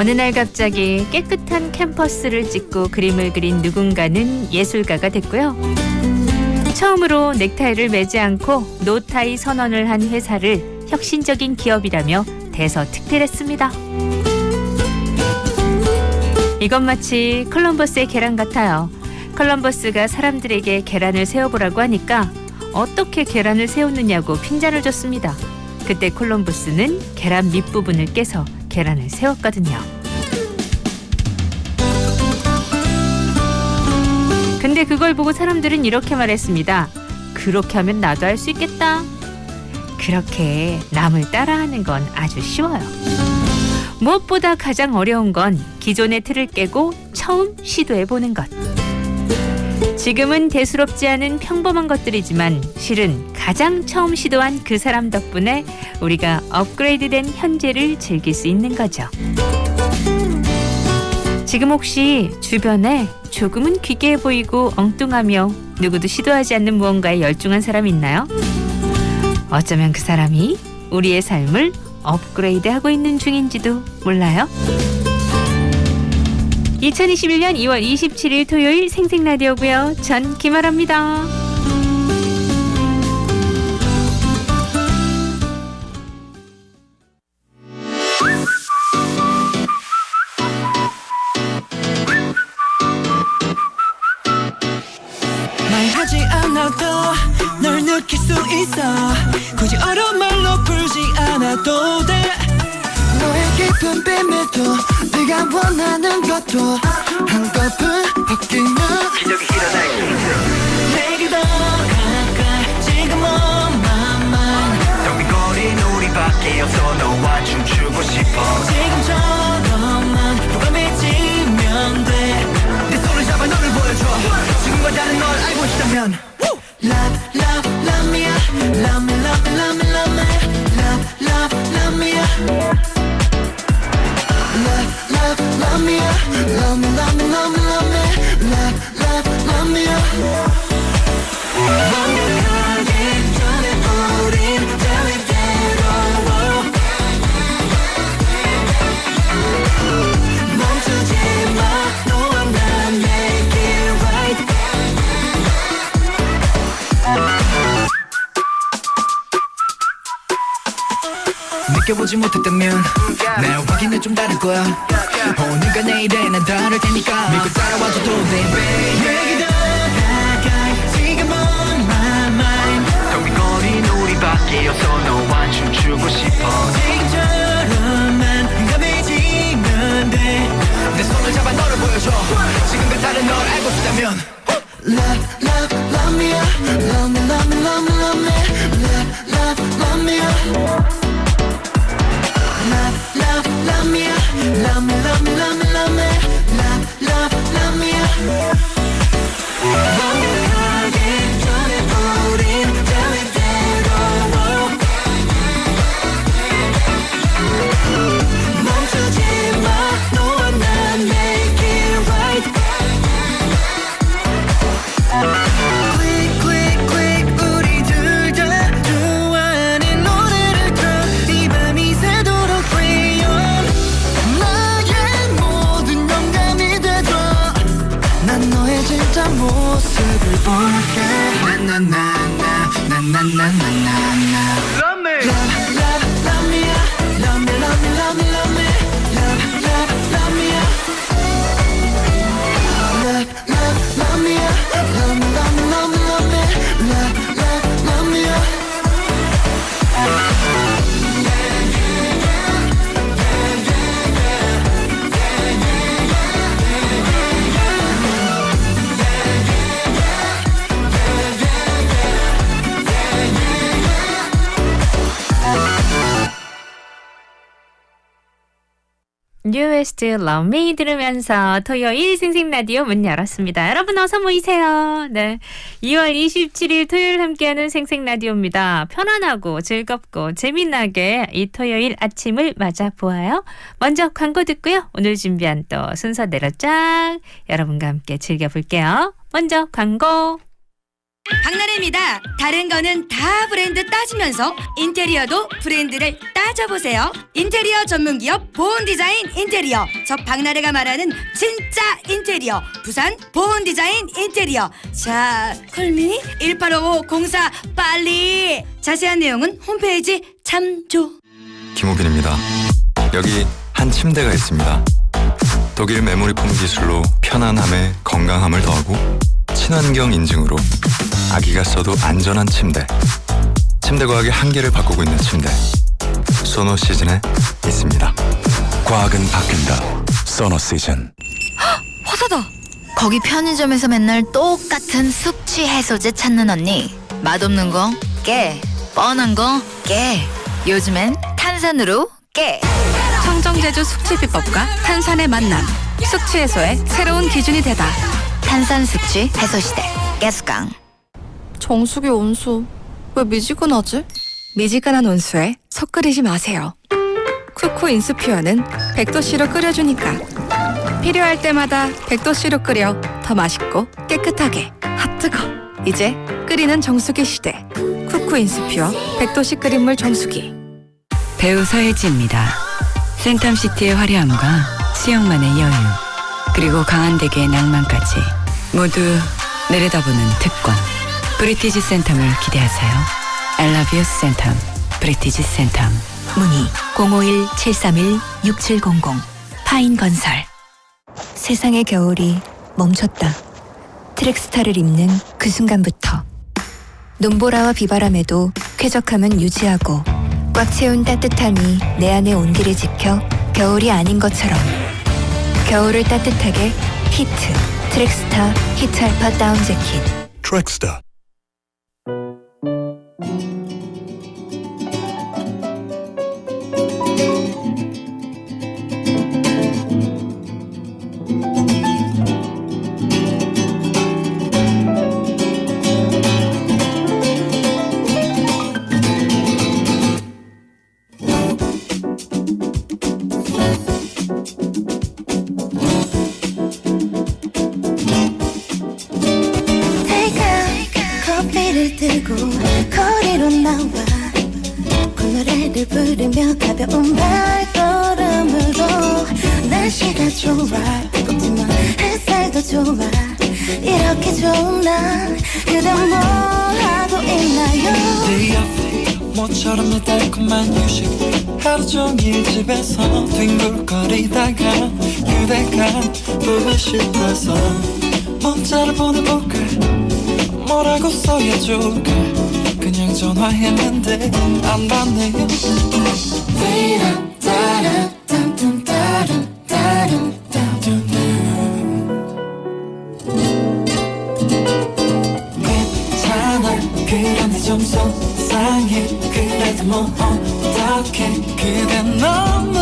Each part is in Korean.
어느 날 갑자기 깨끗한 캠퍼스를 찍고 그림을 그린 누군가는 예술가가 됐고요. 처음으로 넥타이를 매지 않고 노타이 선언을 한 회사를 혁신적인 기업이라며 대서특필했습니다. 이건 마치 콜럼버스의 계란 같아요. 콜럼버스가 사람들에게 계란을 세워보라고 하니까 어떻게 계란을 세웠느냐고 핀잔을 줬습니다. 그때 콜럼버스는 계란 밑부분을 깨서 계란을 세웠거든요. 근데 그걸 보고 사람들은 이렇게 말했습니다. 그렇게 하면 나도 할 수 있겠다. 그렇게 남을 따라하는 건 아주 쉬워요. 무엇보다 가장 어려운 건 기존의 틀을 깨고 처음 시도해보는 것. 지금은 대수롭지 않은 평범한 것들이지만 실은 가장 처음 시도한 그 사람 덕분에 우리가 업그레이드된 현재를 즐길 수 있는 거죠. 지금 혹시 주변에 조금은 기괴해 보이고 엉뚱하며 누구도 시도하지 않는 무언가에 열중한 사람 있나요? 어쩌면 그 사람이 우리의 삶을 업그레이드하고 있는 중인지도 몰라요. 2021년 2월 27일 토요일 생생라디오고요. 전 김아라입니다. 말하지 않아도 널 느낄 수 있어. 굳이 어려운 말로 풀지 않아도 돼. 너의 깊은 비밀도 네가 원하는 것도 한꺼풀 벗기면 기적이 일어날 수 내게 더 가까이 지금 on my mind. 텅빈거린 우리밖에 없어. 너와 춤추고 싶어. 지금처럼만 도감해지면 돼. 내 손을 잡아 너를 보여줘. 지금과 다른 널 알고 싶다면 Love, love, love me, love me, love me, love me, love me, love, love, love me, love, love, love me, love me, love me, love me, love me, love, love, love me. 완벽하기 전에 우린 제외대로 멈추지 마. 너와 난 make it right. 느껴보지 못했다면 날 확인해 좀 다를 거야. 오늘과 내일에 난 다를 테니까 믿고 따라와줘도 돼 baby. 내게 더 가까이 지금 on my mind. 텅빈거린 우리밖에 없어. 너와 춤추고 싶어. 지금처럼만 흥감해지면 돼. 내 손을 잡아 너를 보여줘. 지금과 다른 널 알고 싶다면 Love, love, love me, love me, love me, love me, love me, love, love, love me. Love, love, love me, love me, love me, love me, love me, love, love, love me. 완벽하기 전에 우린 제외대로 멈추지 마. 너와 난 make it right. Quick, quick, quick. 우리 둘 다 좋아하는 노래를 틀어. 이 밤이 새도록 free on. 나의 모든 영감이 돼줘. 난 너의 진짜 모습을 볼게. 나나나나나나나나나. Love me, love, love, love me, love me, love me, love me, love me, love, love, love me. Love, love, love me, love me, love me, love me, love me, love, love, love me. 뉴웨스트 Love Me 들으면서 토요일 생생라디오 문 열었습니다. 여러분 어서 모이세요. 네, 2월 27일 토요일 함께하는 생생라디오입니다. 편안하고 즐겁고 재미나게 이 토요일 아침을 맞아보아요. 먼저 광고 듣고요. 오늘 준비한 또 순서대로 쫙 여러분과 함께 즐겨볼게요. 먼저 광고. 박나래입니다. 다른 거는 다 브랜드 따지면서 인테리어도 브랜드를 따져보세요. 인테리어 전문기업 보온디자인 인테리어. 저 박나래가 말하는 진짜 인테리어. 부산 보온디자인 인테리어. 자, 콜미 185504 빨리. 자세한 내용은 홈페이지 참조. 김우빈입니다. 여기 한 침대가 있습니다. 독일 메모리폼 기술로 편안함에 건강함을 더하고 친환경 인증으로 아기가 써도 안전한 침대. 침대 과학의 한계를 바꾸고 있는 침대. 소노 시즌에 있습니다. 과학은 바뀐다. 소노 시즌. 화사다. 거기 편의점에서 맨날 똑같은 숙취 해소제 찾는 언니. 맛없는 거 깨, 뻔한 거 깨. 요즘엔 탄산으로 깨. 청정제주 숙취 비법과 탄산의 만남. 숙취 해소의 새로운 기준이 되다. 탄산 숙취 해소 시대 깨스강. 정수기 온수 왜 미지근하지? 미지근한 온수에 속 끓이지 마세요. 쿠쿠 인수퓨어는 100도씨로 끓여주니까 필요할 때마다 100도씨로 끓여 더 맛있고 깨끗하게. 핫뜨거. 이제 끓이는 정수기 시대. 쿠쿠 인수퓨어 100도씨 끓인물 정수기. 배우 서예지입니다. 센텀시티의 화려함과 수영만의 여유, 그리고 강한 대게의 낭만까지 모두 내려다보는 특권. 브리티지 센텀을 기대하세요. I love you 센텀. 브리티지 센텀. 문의 051-731-6700 파인건설. 세상의 겨울이 멈췄다. 트랙스타를 입는 그 순간부터 눈보라와 비바람에도 쾌적함은 유지하고 꽉 채운 따뜻함이 내 안의 온기를 지켜 겨울이 아닌 것처럼 겨울을 따뜻하게 히트 트랙스타 히트 알파 다운 재킷. 트랙스타. 커피를 들고 거리로 나와 그 노래를 부르며 가벼운 발걸음으로 날씨가 좋아 뜨겁지만 햇살도 좋아 이렇게 좋은 날 그대 뭘 하고 있나요? 네 옆에 모처럼 내 달콤한 휴식 하루 종일 집에서 뒹굴거리다가 그대가 보고 싶어서 문자를 보내볼까 뭐라고 써야 좋을까 그냥 전화했는데 안 받네요. 괜찮아 그런데 좀 속상해 그래도 뭐 어떡해 그대 너무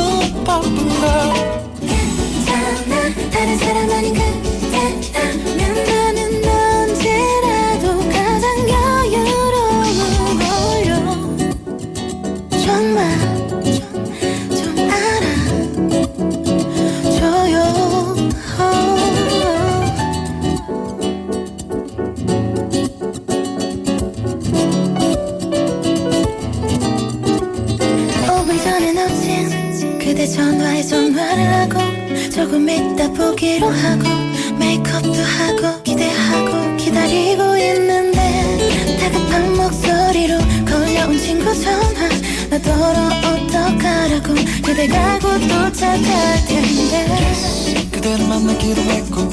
바쁜가 괜찮아 다른 사람 아닌 그대라면 나는 언제라도 가장 여유로운 걸요. 정말 좀 알아줘요. 오기 전에 놓친 그대 전화에 전화를 하고 조금 이따 보기로 하고 메이크업도 하고 기대하고 기다리고 있는데 다급한 목소리로 걸려온 친구 전화 나더러 어떡하라고 그대가 곧 도착할 텐데 그대를 만나기로 했고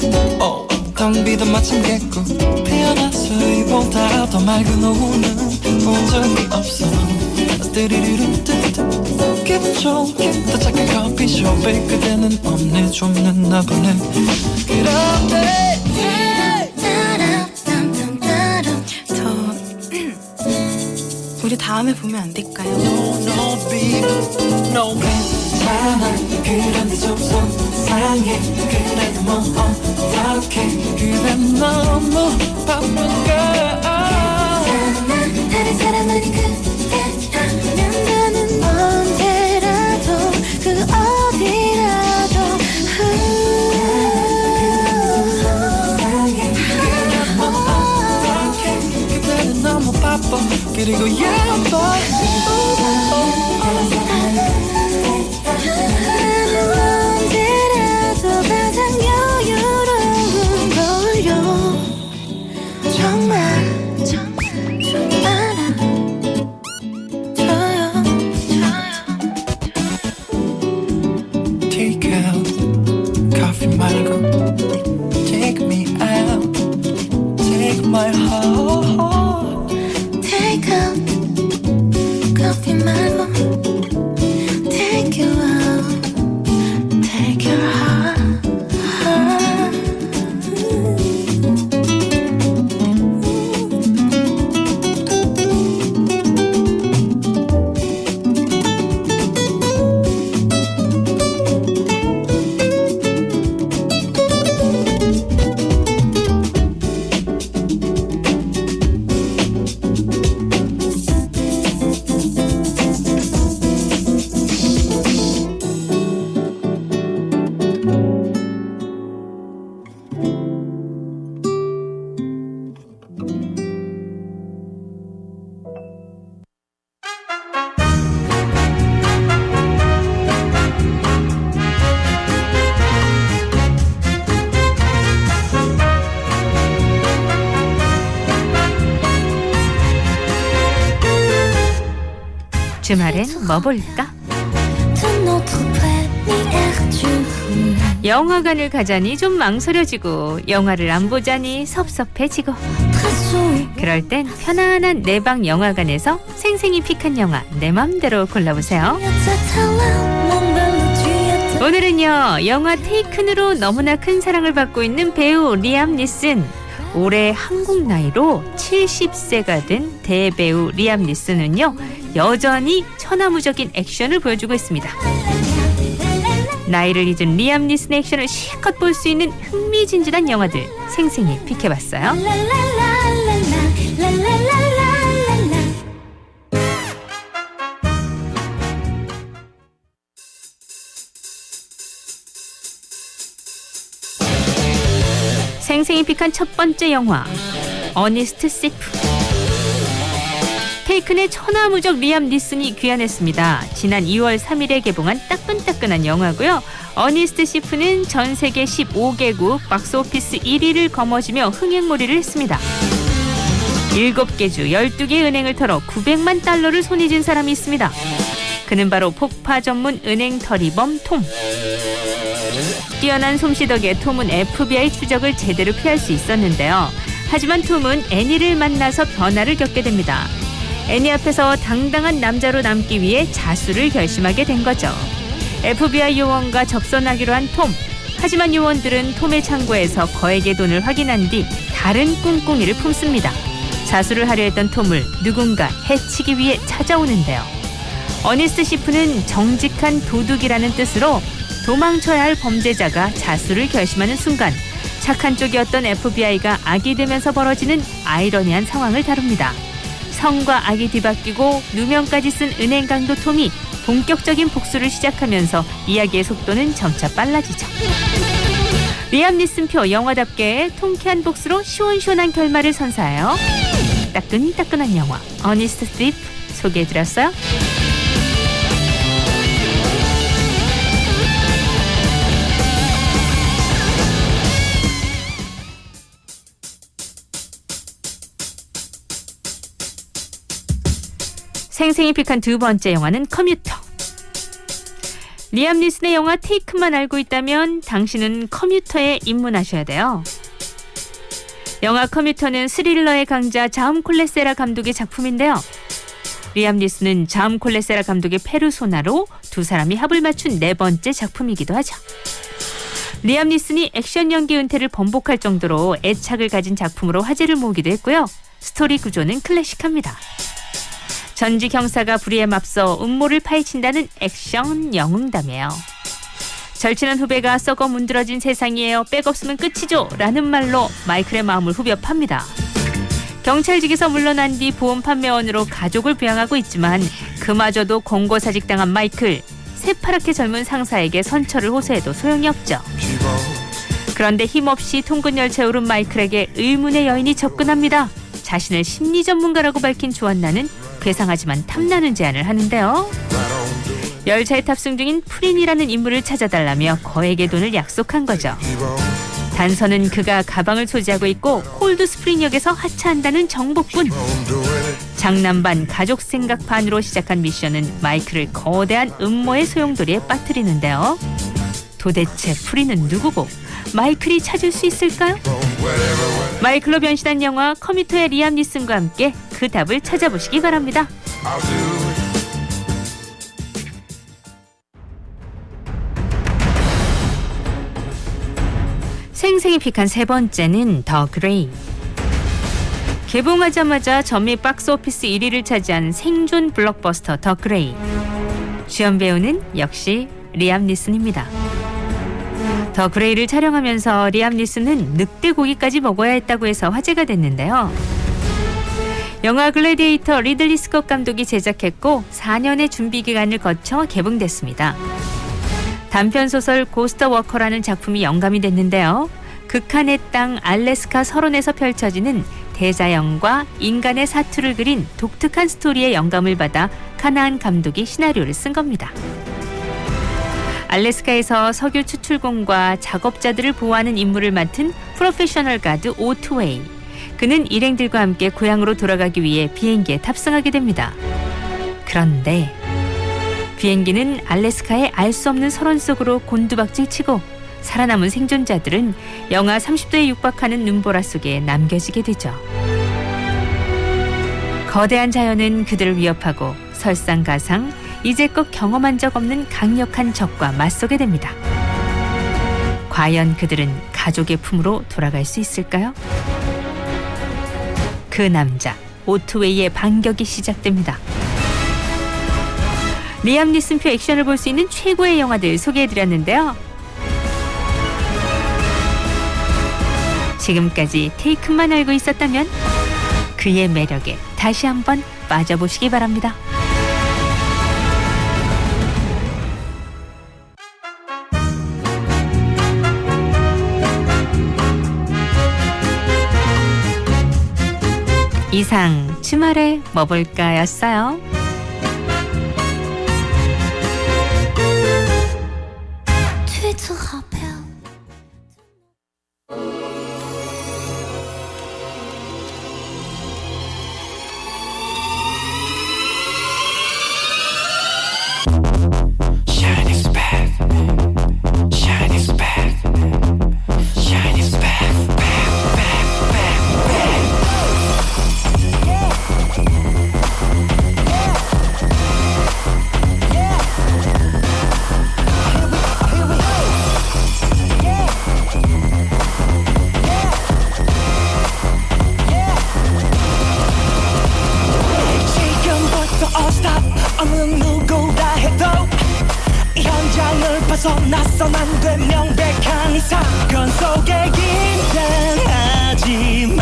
텅비도 마침 겠고 태어나서 이보다 더 맑은 오후는 본 적이 없어 띠리리루 뚜뚜 기분 좋게 도착한 커피숍에 그대는 없네 좀 늦나 보네 그런데 우리 다음에 보면 안 될까요? No baby No 괜찮아 그런데 좀 속상해 그래도 뭐 어떡해 그대 너무 바쁜가 다른 사람 아닌 그대라면 나는 언제라도 그 어디라도 그리고 예뻐 언제라도 가장 여유로운 걸요 정말 좀 알아줘요 Take out coffee 말고 Take me out Take my heart Take out coffee 말고 Take you out Take your heart 주말엔 뭐 볼까? De notre première jour 영화관을 가자니 좀 망설여지고 영화를 안 보자니 섭섭해지고 Très souvent 그럴 땐 편안한 내방 영화관에서 생생히 픽한 영화 내 맘대로 골라보세요. 오늘은요 영화 테이큰으로 너무나 큰 사랑을 받고 있는 배우 리암 니슨. 올해 한국 나이로 70세가 된 대배우 리암 니슨은요 여전히 천하무적인 액션을 보여주고 있습니다. 나이를 잊은 리암 니슨의 액션을 실컷 볼 수 있는 흥미진진한 영화들 생생히 픽해봤어요. 생생히 픽한 첫 번째 영화 어니스트 시프. 테이큰의 천하무적 리암 니슨이 귀환했습니다. 지난 2월 3일에 개봉한 따끈따끈한 영화고요. 어니스트 시프는 전 세계 15개국 박스오피스 1위를 거머쥐며 흥행몰이를 했습니다. 7개 주 12개 은행을 털어 900만 달러를 손에 쥔 사람이 있습니다. 그는 바로 폭파 전문 은행 털이범 톰. 뛰어난 솜씨 덕에 톰은 FBI 추적을 제대로 피할 수 있었는데요. 하지만 톰은 애니를 만나서 변화를 겪게 됩니다. 애니 앞에서 당당한 남자로 남기 위해 자수를 결심하게 된 거죠. FBI 요원과 접선하기로 한 톰. 하지만 요원들은 톰의 창고에서 거액의 돈을 확인한 뒤 다른 꿍꿍이를 품습니다. 자수를 하려 했던 톰을 누군가 해치기 위해 찾아오는데요. 어니스트 시프는 정직한 도둑이라는 뜻으로 도망쳐야 할 범죄자가 자수를 결심하는 순간 착한 쪽이었던 FBI가 악이 되면서 벌어지는 아이러니한 상황을 다룹니다. 성과 악이 뒤바뀌고 누명까지 쓴 은행 강도 톰이 본격적인 복수를 시작하면서 이야기의 속도는 점차 빨라지죠. 리암 니슨표 영화답게 통쾌한 복수로 시원시원한 결말을 선사해요. 따끈따끈한 영화 어니스트 시프 소개해드렸어요. 생생히 픽한 두 번째 영화는 커뮤터. 리암 니슨의 영화 테이큰만 알고 있다면 당신은 커뮤터에 입문하셔야 돼요. 영화 커뮤터는 스릴러의 강자 자움 콜레세라 감독의 작품인데요. 리암 니슨은 자움 콜레세라 감독의 페르소나로 두 사람이 합을 맞춘 네 번째 작품이기도 하죠. 리암 니슨이 액션 연기 은퇴를 번복할 정도로 애착을 가진 작품으로 화제를 모으기도 했고요. 스토리 구조는 클래식합니다. 전직 형사가 불의에 맞서 음모를 파헤친다는 액션 영웅담이에요. 절친한 후배가 썩어 문드러진 세상이에요. 백 없으면 끝이죠. 라는 말로 마이클의 마음을 후벼 팝니다. 경찰직에서 물러난 뒤 보험 판매원으로 가족을 부양하고 있지만 그마저도 공고사직당한 마이클. 새파랗게 젊은 상사에게 선처를 호소해도 소용이 없죠. 그런데 힘없이 통근열차에 오른 마이클에게 의문의 여인이 접근합니다. 자신을 심리 전문가라고 밝힌 조한나는 괴상하지만 탐나는 제안을 하는데요. 열차에 탑승 중인 프린이라는 인물을 찾아달라며 거액의 돈을 약속한 거죠. 단서는 그가 가방을 소지하고 있고 콜드스프링역에서 하차한다는 정보뿐. 장난 반 가족 생각 반으로 시작한 미션은 마이클을 거대한 음모의 소용돌이에 빠뜨리는데요. 도대체 프린은 누구고 마이클이 찾을 수 있을까요? 마이클로 변신한 영화 커뮤터의 리암 니슨과 함께 그 답을 찾아보시기 바랍니다. 생생히 픽한 세 번째는 더 그레이. 개봉하자마자 전미 박스오피스 1위를 차지한 생존 블록버스터 더 그레이. 주연 배우는 역시 리암 니슨입니다. 더 그레이를 촬영하면서 리암 니슨은 늑대 고기까지 먹어야 했다고 해서 화제가 됐는데요. 영화 글래디에이터 리들리 스콧 감독이 제작했고 4년의 준비 기간을 거쳐 개봉됐습니다. 단편소설 고스트 워커라는 작품이 영감이 됐는데요. 극한의 땅 알래스카 설원에서 펼쳐지는 대자연과 인간의 사투를 그린 독특한 스토리의 영감을 받아 카나안 감독이 시나리오를 쓴 겁니다. 알래스카에서 석유 추출공과 작업자들을 보호하는 임무를 맡은 프로페셔널 가드 오트웨이. 그는 일행들과 함께 고향으로 돌아가기 위해 비행기에 탑승하게 됩니다. 그런데 비행기는 알래스카의 알 수 없는 설원 속으로 곤두박질 치고 살아남은 생존자들은 영하 30도에 육박하는 눈보라 속에 남겨지게 되죠. 거대한 자연은 그들을 위협하고 설상가상 이제껏 경험한 적 없는 강력한 적과 맞서게 됩니다. 과연 그들은 가족의 품으로 돌아갈 수 있을까요? 그 남자 오트웨이의 반격이 시작됩니다. 리암 니슨표 액션을 볼 수 있는 최고의 영화들 소개해드렸는데요. 지금까지 테이큰만 알고 있었다면 그의 매력에 다시 한번 빠져보시기 바랍니다. 이상 주말에 뭐 볼까였어요. Shining back, shining back, shining back, back, back, back. 지금부터 all stop 어느 누구라 해도 이 현장을 벗어나선 안 돼 명백한 이 사건 속에 긴장하지만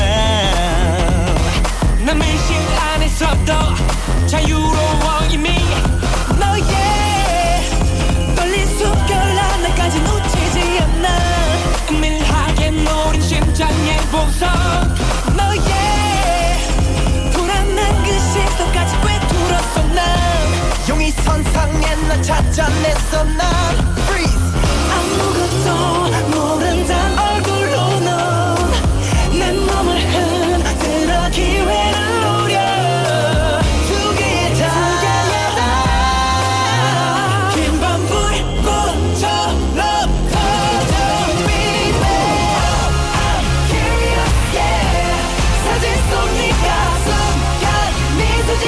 남의 실 안에서도 자유로워 이미 너의 떨린 숨결 하나까지 놓치지 않아 은밀하게 노린 심장의 보석 너의 불안한 그 시선까지 꿰뚫었어 난 용의 선상에 난 찾아냈어 난 Freeze 아무것도 모른단 얼굴로 넌 내 몸을 흔들어 기회를 노려 두 개의 다 긴 밤 불꽃처럼 커져 Baby I'm curious yeah 사진 속 네가 순간 미소지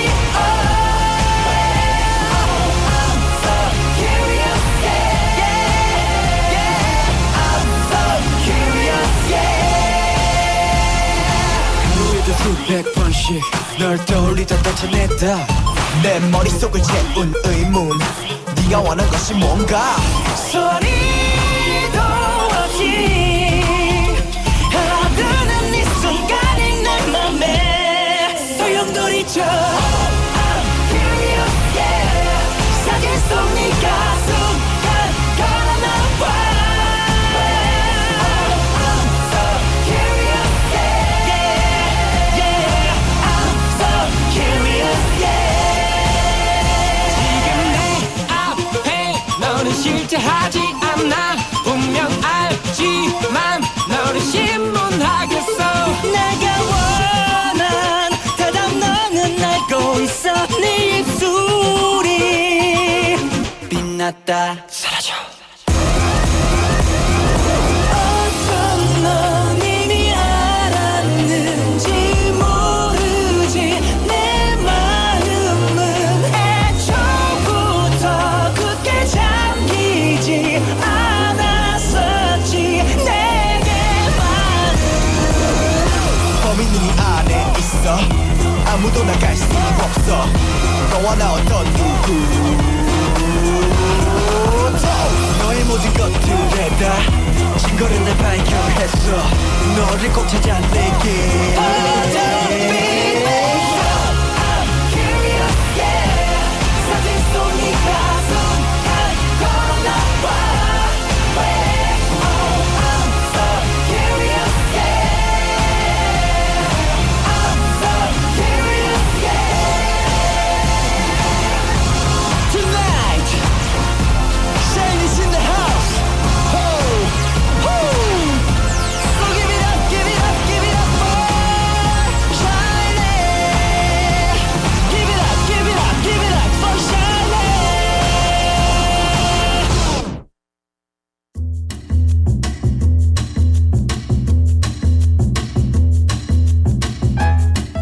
I'm so curious yeah yeah I'm so curious yeah 하루에도 수백 번씩 널 떠올리다 다쳐냈다 내 머릿속을 채운 의문 네가 원한 것이 뭔가 소리도 없이 알아듣는 이 순간이 내 맘에 소용돌이쳐 I'm curious yeah 사진 속 네가 순간 가라나와 I'm so curious yeah yeah 실제하지 않아 분명 알지만 너를 신문하겠어. 내가 원한 대답 너는 알고 있어. 네 입술이 빛났다 사라져. 어떤 넌 이미 알았는지 모르지. 내 마음은 애초부터 굳게 잠기지 않았었지. 내게만 범인은 이 안에 있어. 아무도 나갈 수 없어. 너와 나 어떤 누구도 너의 모든 것들에 다 증거를 내 발견했어. 너를 꼭 찾아내게. 사진 속 네가 손안 걸어놔봐. Oh, I'm so curious, yeah. I'm so curious, yeah. Tonight, Shane is in the house. Oh, oh. So give it up, give it up, give it up for Shine. Give it up, give it up, give it up for Shine.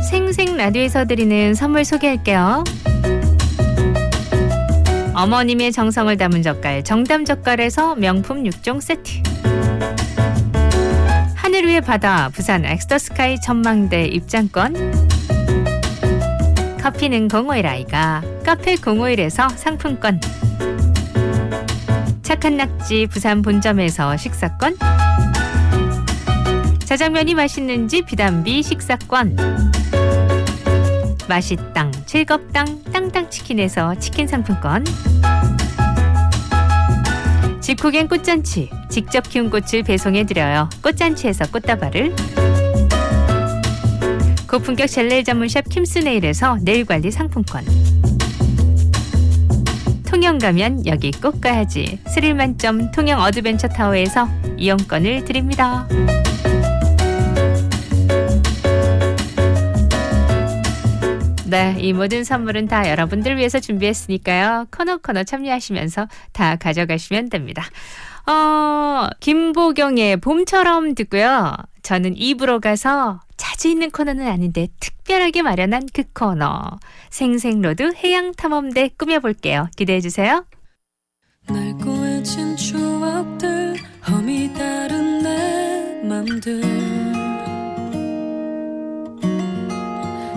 생생 라디오에서 드리는 선물 소개할게요. 어머님의 정성을 담은 젓갈 정담 젓갈에서 명품 6종 세트. 하늘 위의 바다 부산 엑스터스카이 전망대 입장권. 커피는 051 아이가 카페 051에서 상품권. 착한 낙지 부산 본점에서 식사권. 자장면이 맛있는지 비담비 식사권. 맛있당 즐겁당 땅땅치킨에서 치킨 상품권. 직후겐 꽃잔치 직접 키운 꽃을 배송해드려요. 꽃잔치에서 꽃다발을. 고품격 젤네일 전문샵 킴스네일에서 네일관리 상품권. 통영 가면 여기 꼭 가야지 스릴 만점 통영 어드벤처 타워에서 이용권을 드립니다. 네, 이 모든 선물은 다 여러분들 위해서 준비했으니까요. 코너 참여하시면서 다 가져가시면 됩니다. 김보경의 봄처럼 듣고요. 저는 입으로 가서 자주 있는 코너는 아닌데 특별하게 마련한 그 코너 생생로드 해양탐험대 꾸며볼게요. 기대해주세요. 낡고해진 추억들 험이 다른 내 맘들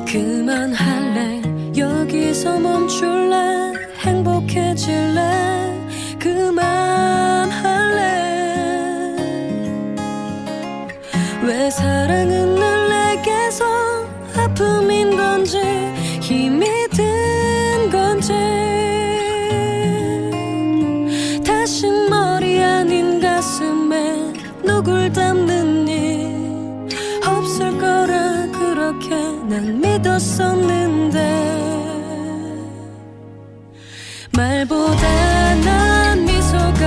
그만할래 여기서 멈출래 행복해질래 그만할래 왜 사랑은 늘 내게서 아픔인 건지 힘이 든 건지 다신 머리 아닌 가슴에 누굴 담는 일 없을 거라 그렇게 난 믿었었는데 말보다 난 미소가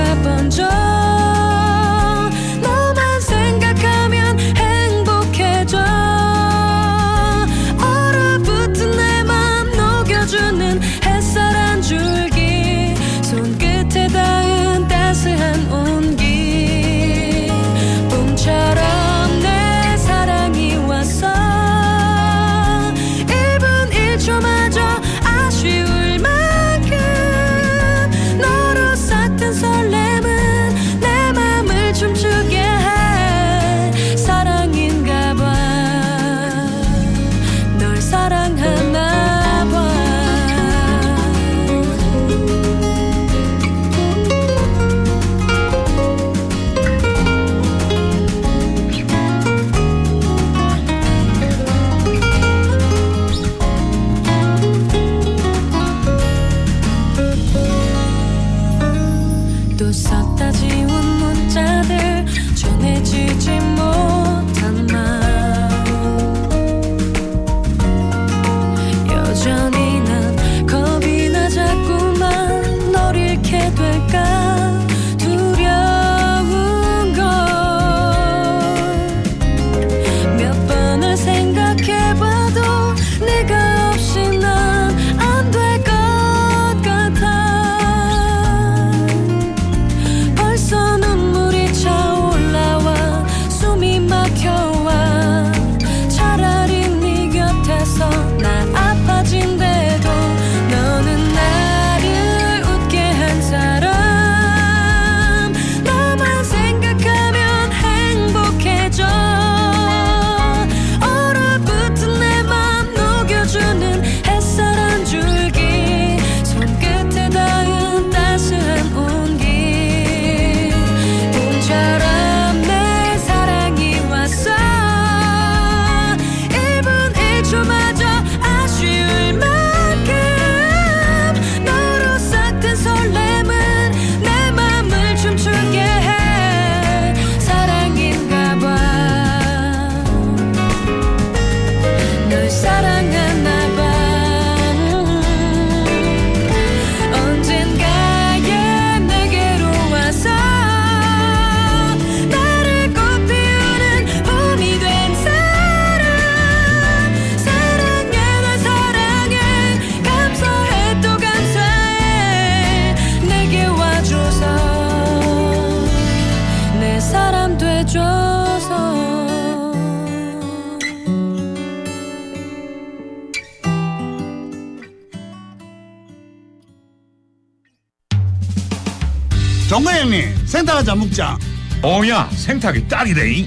종가 형님 생닭 한잔 먹자. 오야 생탁이 딱이래.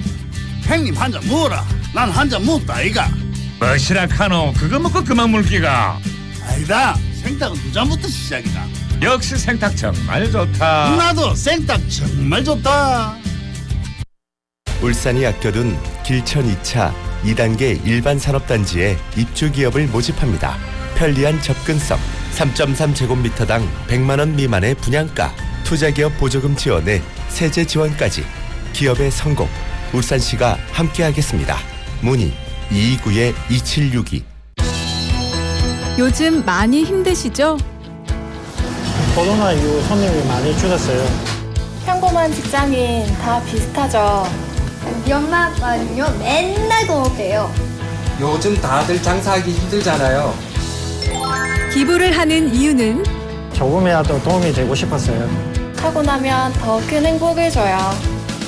형님 한 잔 먹어라. 난 한 잔 먹었다 이가. 뭐시라 카노 그거 먹고 그만 물기가. 아니다. 생닭은 두 잔부터 시작이다. 역시 생탁 정말 좋다. 나도 생닭 정말 좋다. 울산이 아껴둔 길천 2차 2단계 일반 산업단지에 입주 기업을 모집합니다. 편리한 접근성, 3.3제곱미터당 100만 원 미만의 분양가, 투자기업 보조금 지원에 세제 지원까지 기업의 성공, 울산시가 함께하겠습니다. 문의 229-2762. 요즘 많이 힘드시죠? 코로나 이후 손님이 많이 줄었어요. 평범한 직장인 다 비슷하죠. 우리 엄마 아빠는요 맨날 동업해요. 요즘 다들 장사하기 힘들잖아요. 기부를 하는 이유는 조금이라도 도움이 되고 싶었어요. 하고 나면 더 큰 행복을 줘요.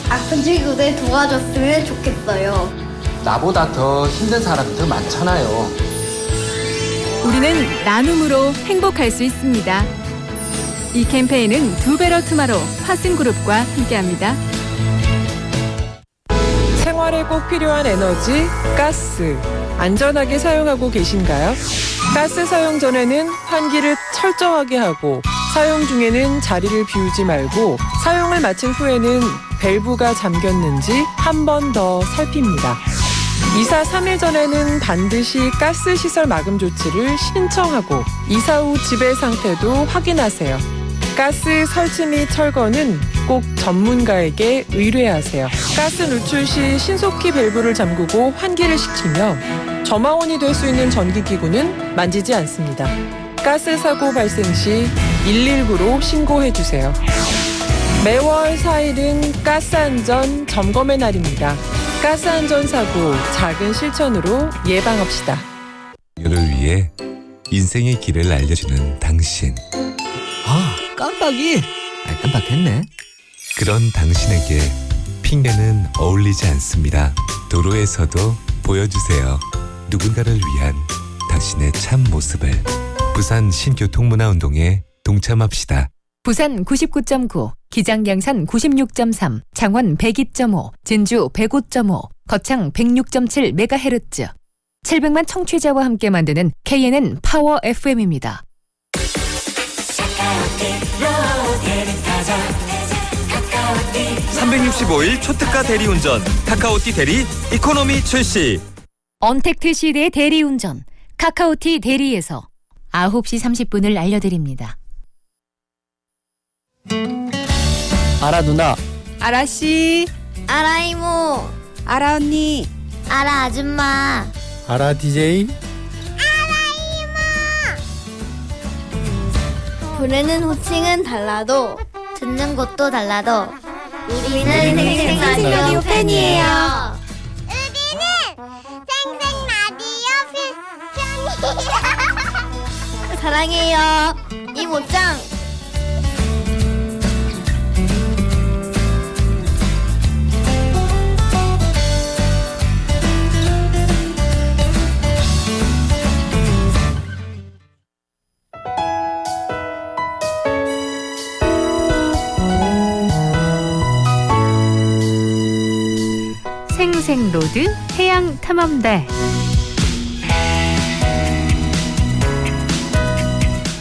아픈 친구들 도와줬으면 좋겠어요. 나보다 더 힘든 사람이 더 많잖아요. 우리는 나눔으로 행복할 수 있습니다. 이 캠페인은 두베러 투마로 화승그룹과 함께합니다. 생활에 꼭 필요한 에너지, 가스. 안전하게 사용하고 계신가요? 가스 사용 전에는 환기를 철저하게 하고 사용 중에는 자리를 비우지 말고 사용을 마친 후에는 밸브가 잠겼는지 한 번 더 살핍니다. 이사 3일 전에는 반드시 가스 시설 마금 조치를 신청하고 이사 후 집의 상태도 확인하세요. 가스 설치 및 철거는 꼭 전문가에게 의뢰하세요. 가스 누출 시 신속히 밸브를 잠그고 환기를 시키며 저마원이 될 수 있는 전기기구는 만지지 않습니다. 가스 사고 발생 시 119로 신고해 주세요. 매월 4일은 가스 안전 점검의 날입니다. 가스 안전 사고 작은 실천으로 예방합시다. 를 위해 인생의 길을 알려주는 당신. 깜빡이. 깜빡했네. 그런 당신에게 핑계는 어울리지 않습니다. 도로에서도 보여주세요. 누군가를 위한 당신의 참 모습을. 부산 신교통문화운동에 동참합시다. 부산 99.9, 기장양산 96.3, 창원 102.5, 진주 105.5, 거창 106.7MHz. 700만 청취자와 함께 만드는 KNN 파워 FM입니다. 365일 초특가 대리운전 카카오티 대리 이코노미 출시. 언택트 시대의 대리운전 카카오티 대리에서 9시 30분을 알려드립니다. 아라 누나. 아라 씨, 아라 이모, 아라 언니, 아라 아줌마. 아라 DJ. 부르는 호칭은 달라도 듣는 곳도 달라도 우리는 생생 라디오 팬이에요. 우리는 생생 라디오 팬이에요. 사랑해요, 이모짱. 생생로드 해양탐험대.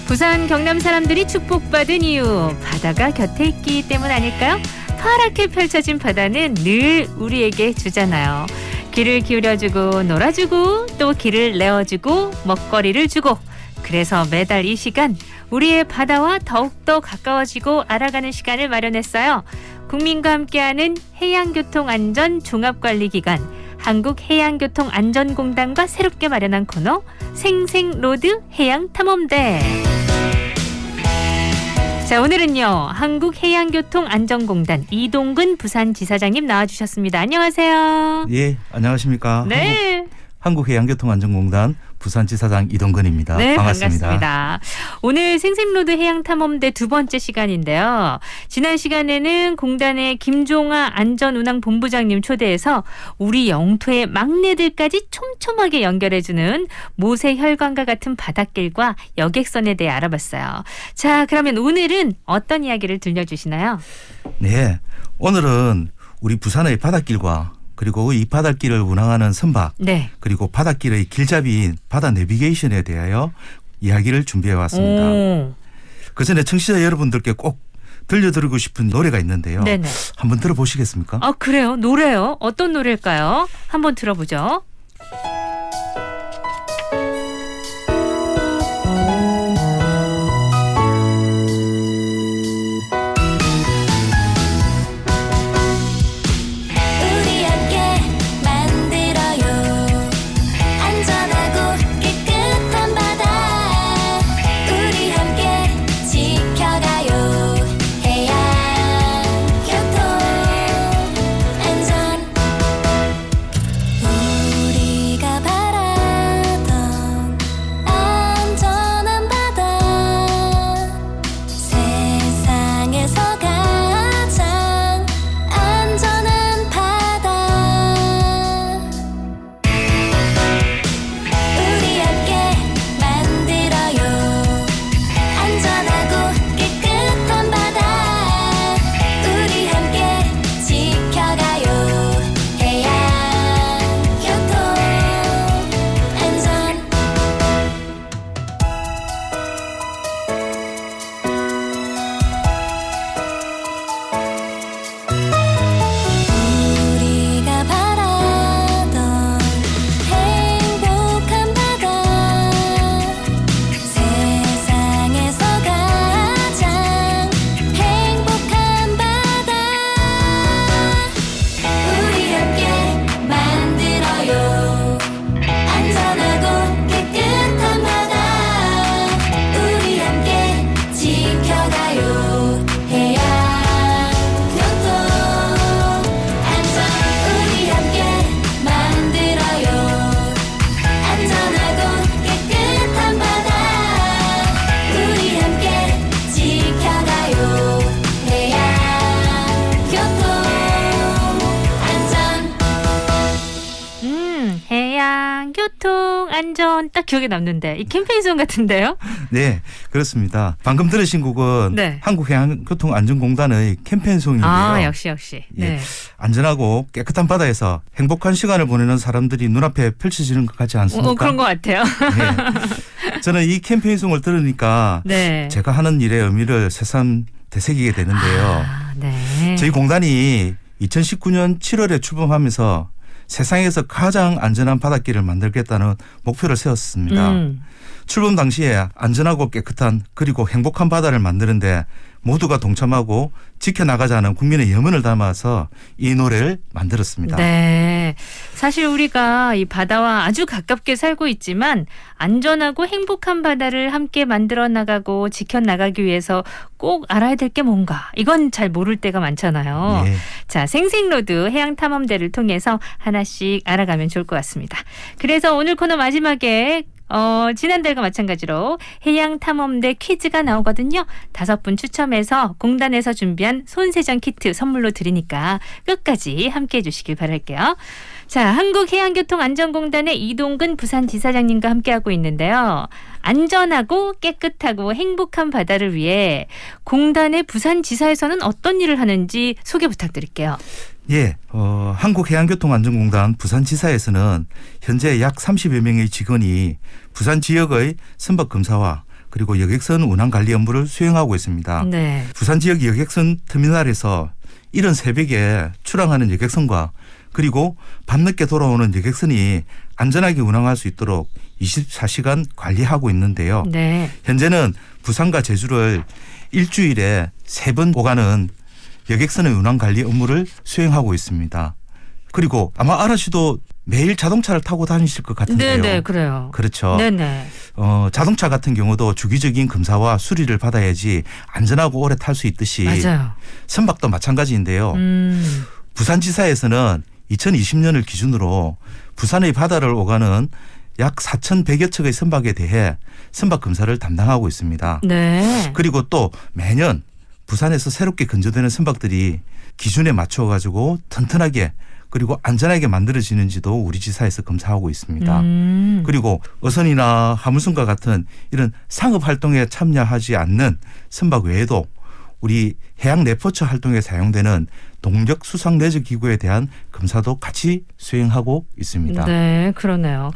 부산 경남 사람들이 축복받은 이유, 바다가 곁에 있기 때문 아닐까요? 파랗게 펼쳐진 바다는 늘 우리에게 주잖아요. 귀를 기울여주고 놀아주고 또 길을 내어주고 먹거리를 주고. 그래서 매달 이 시간 우리의 바다와 더욱더 가까워지고 알아가는 시간을 마련했어요. 국민과 함께하는 해양교통안전 종합관리기관 한국해양교통안전공단과 새롭게 마련한 코너 생생로드 해양탐험대. 자, 오늘은요 한국해양교통안전공단 이동근 부산지사장님 나와주셨습니다. 안녕하세요. 예, 안녕하십니까. 네. 한국해양교통안전공단 부산지사장 이동건입니다. 네, 반갑습니다. 반갑습니다. 오늘 생생로드 해양탐험대 두 번째 시간인데요. 지난 시간에는 공단의 김종아 안전운항본부장님 초대해서 우리 영토의 막내들까지 촘촘하게 연결해주는 모세혈관과 같은 바닷길과 여객선에 대해 알아봤어요. 자, 그러면 오늘은 어떤 이야기를 들려주시나요? 네, 오늘은 우리 부산의 바닷길과 그리고 이 바닷길을 운항하는 선박, 네. 그리고 바닷길의 길잡이인 바다 내비게이션에 대하여 이야기를 준비해 왔습니다. 그 전에 청취자 여러분들께 꼭 들려드리고 싶은 노래가 있는데요. 네네. 한번 들어보시겠습니까? 아, 그래요? 노래요? 어떤 노래일까요? 한번 들어보죠. 우리 함께 만들어요 안전하고 깨끗한 바다 우리 함께 지켜가요 해양교통 안전 우리가 바라던 안전한 바다 세상에서 가장 안전한 바다 우리 함께 만들어요 안전하고 깨끗한 바다 우리 함께 지켜가요 해양교통 안전 우리가 바라던 행복한 바다 세상에서 가장 행복한 바다 우리 함께 만들어요 안전하고 깨끗한 바다 우리 함께 지켜가요 해양교통 안전 우리 함께 만들어요 안전하고 깨끗한 바다 우리 함께 지켜가요 해양교통 안전 해양교통 안전 딱 기억에 남는데 이 캠페인송 같은데요? 네, 그렇습니다. 방금 들으신 곡은 네. 한국해양교통안전공단의 캠페인송인데요. 아, 역시. 네. 예, 안전하고 깨끗한 바다에서 행복한 시간을 보내는 사람들이 눈앞에 펼쳐지는 것 같지 않습니까? 그런 것 같아요. 네. 저는 이 캠페인송을 들으니까 네. 제가 하는 일의 의미를 새삼 되새기게 되는데요. 네. 저희 공단이 2019년 7월에 출범하면서 세상에서 가장 안전한 바닷길을 만들겠다는 목표를 세웠습니다. 출범 당시에 안전하고 깨끗한 그리고 행복한 바다를 만드는데 모두가 동참하고 지켜나가자는 국민의 염원을 담아서 이 노래를 만들었습니다. 네. 사실 우리가 이 바다와 아주 가깝게 살고 있지만 안전하고 행복한 바다를 함께 만들어 나가고 지켜나가기 위해서 꼭 알아야 될 게 뭔가 이건 잘 모를 때가 많잖아요. 네. 자, 생생로드 해양탐험대를 통해서 하나씩 알아가면 좋을 것 같습니다. 그래서 오늘 코너 마지막에 지난달과 마찬가지로 해양탐험대 퀴즈가 나오거든요. 5분 추첨해서 공단에서 준비한 손세정 키트 선물로 드리니까 끝까지 함께해 주시길 바랄게요. 자, 한국해양교통안전공단의 이동근 부산지사장님과 함께하고 있는데요. 안전하고 깨끗하고 행복한 바다를 위해 공단의 부산지사에서는 어떤 일을 하는지 소개 부탁드릴게요. 예, 한국해양교통안전공단 부산지사에서는 현재 약 30여 명의 직원이 부산 지역의 선박 검사와 그리고 여객선 운항 관리 업무를 수행하고 있습니다. 네. 부산 지역 여객선 터미널에서 이른 새벽에 출항하는 여객선과 그리고 밤늦게 돌아오는 여객선이 안전하게 운항할 수 있도록 24시간 관리하고 있는데요. 네. 현재는 부산과 제주를 일주일에 3번 오가는 여객선의 운항 관리 업무를 수행하고 있습니다. 그리고 아마 아라씨도 매일 자동차를 타고 다니실 것 같은데요. 네네, 그래요. 그렇죠. 네네. 자동차 같은 경우도 주기적인 검사와 수리를 받아야지 안전하고 오래 탈 수 있듯이 맞아요. 선박도 마찬가지인데요. 부산지사에서는 2020년을 기준으로 부산의 바다를 오가는 약 4,100여 척의 선박에 대해 선박 검사를 담당하고 있습니다. 네. 그리고 또 매년 부산에서 새롭게 건조되는 선박들이 기준에 맞춰 가지고 튼튼하게 그리고 안전하게 만들어지는지도 우리 지사에서 검사하고 있습니다. 그리고 어선이나 화물선과 같은 이런 상업 활동에 참여하지 않는 선박 외에도 우리 해양 레포처 활동에 사용되는 동력 수상 레저 기구에 대한 검사도 같이 수행하고 있습니다. 네, 그러네요.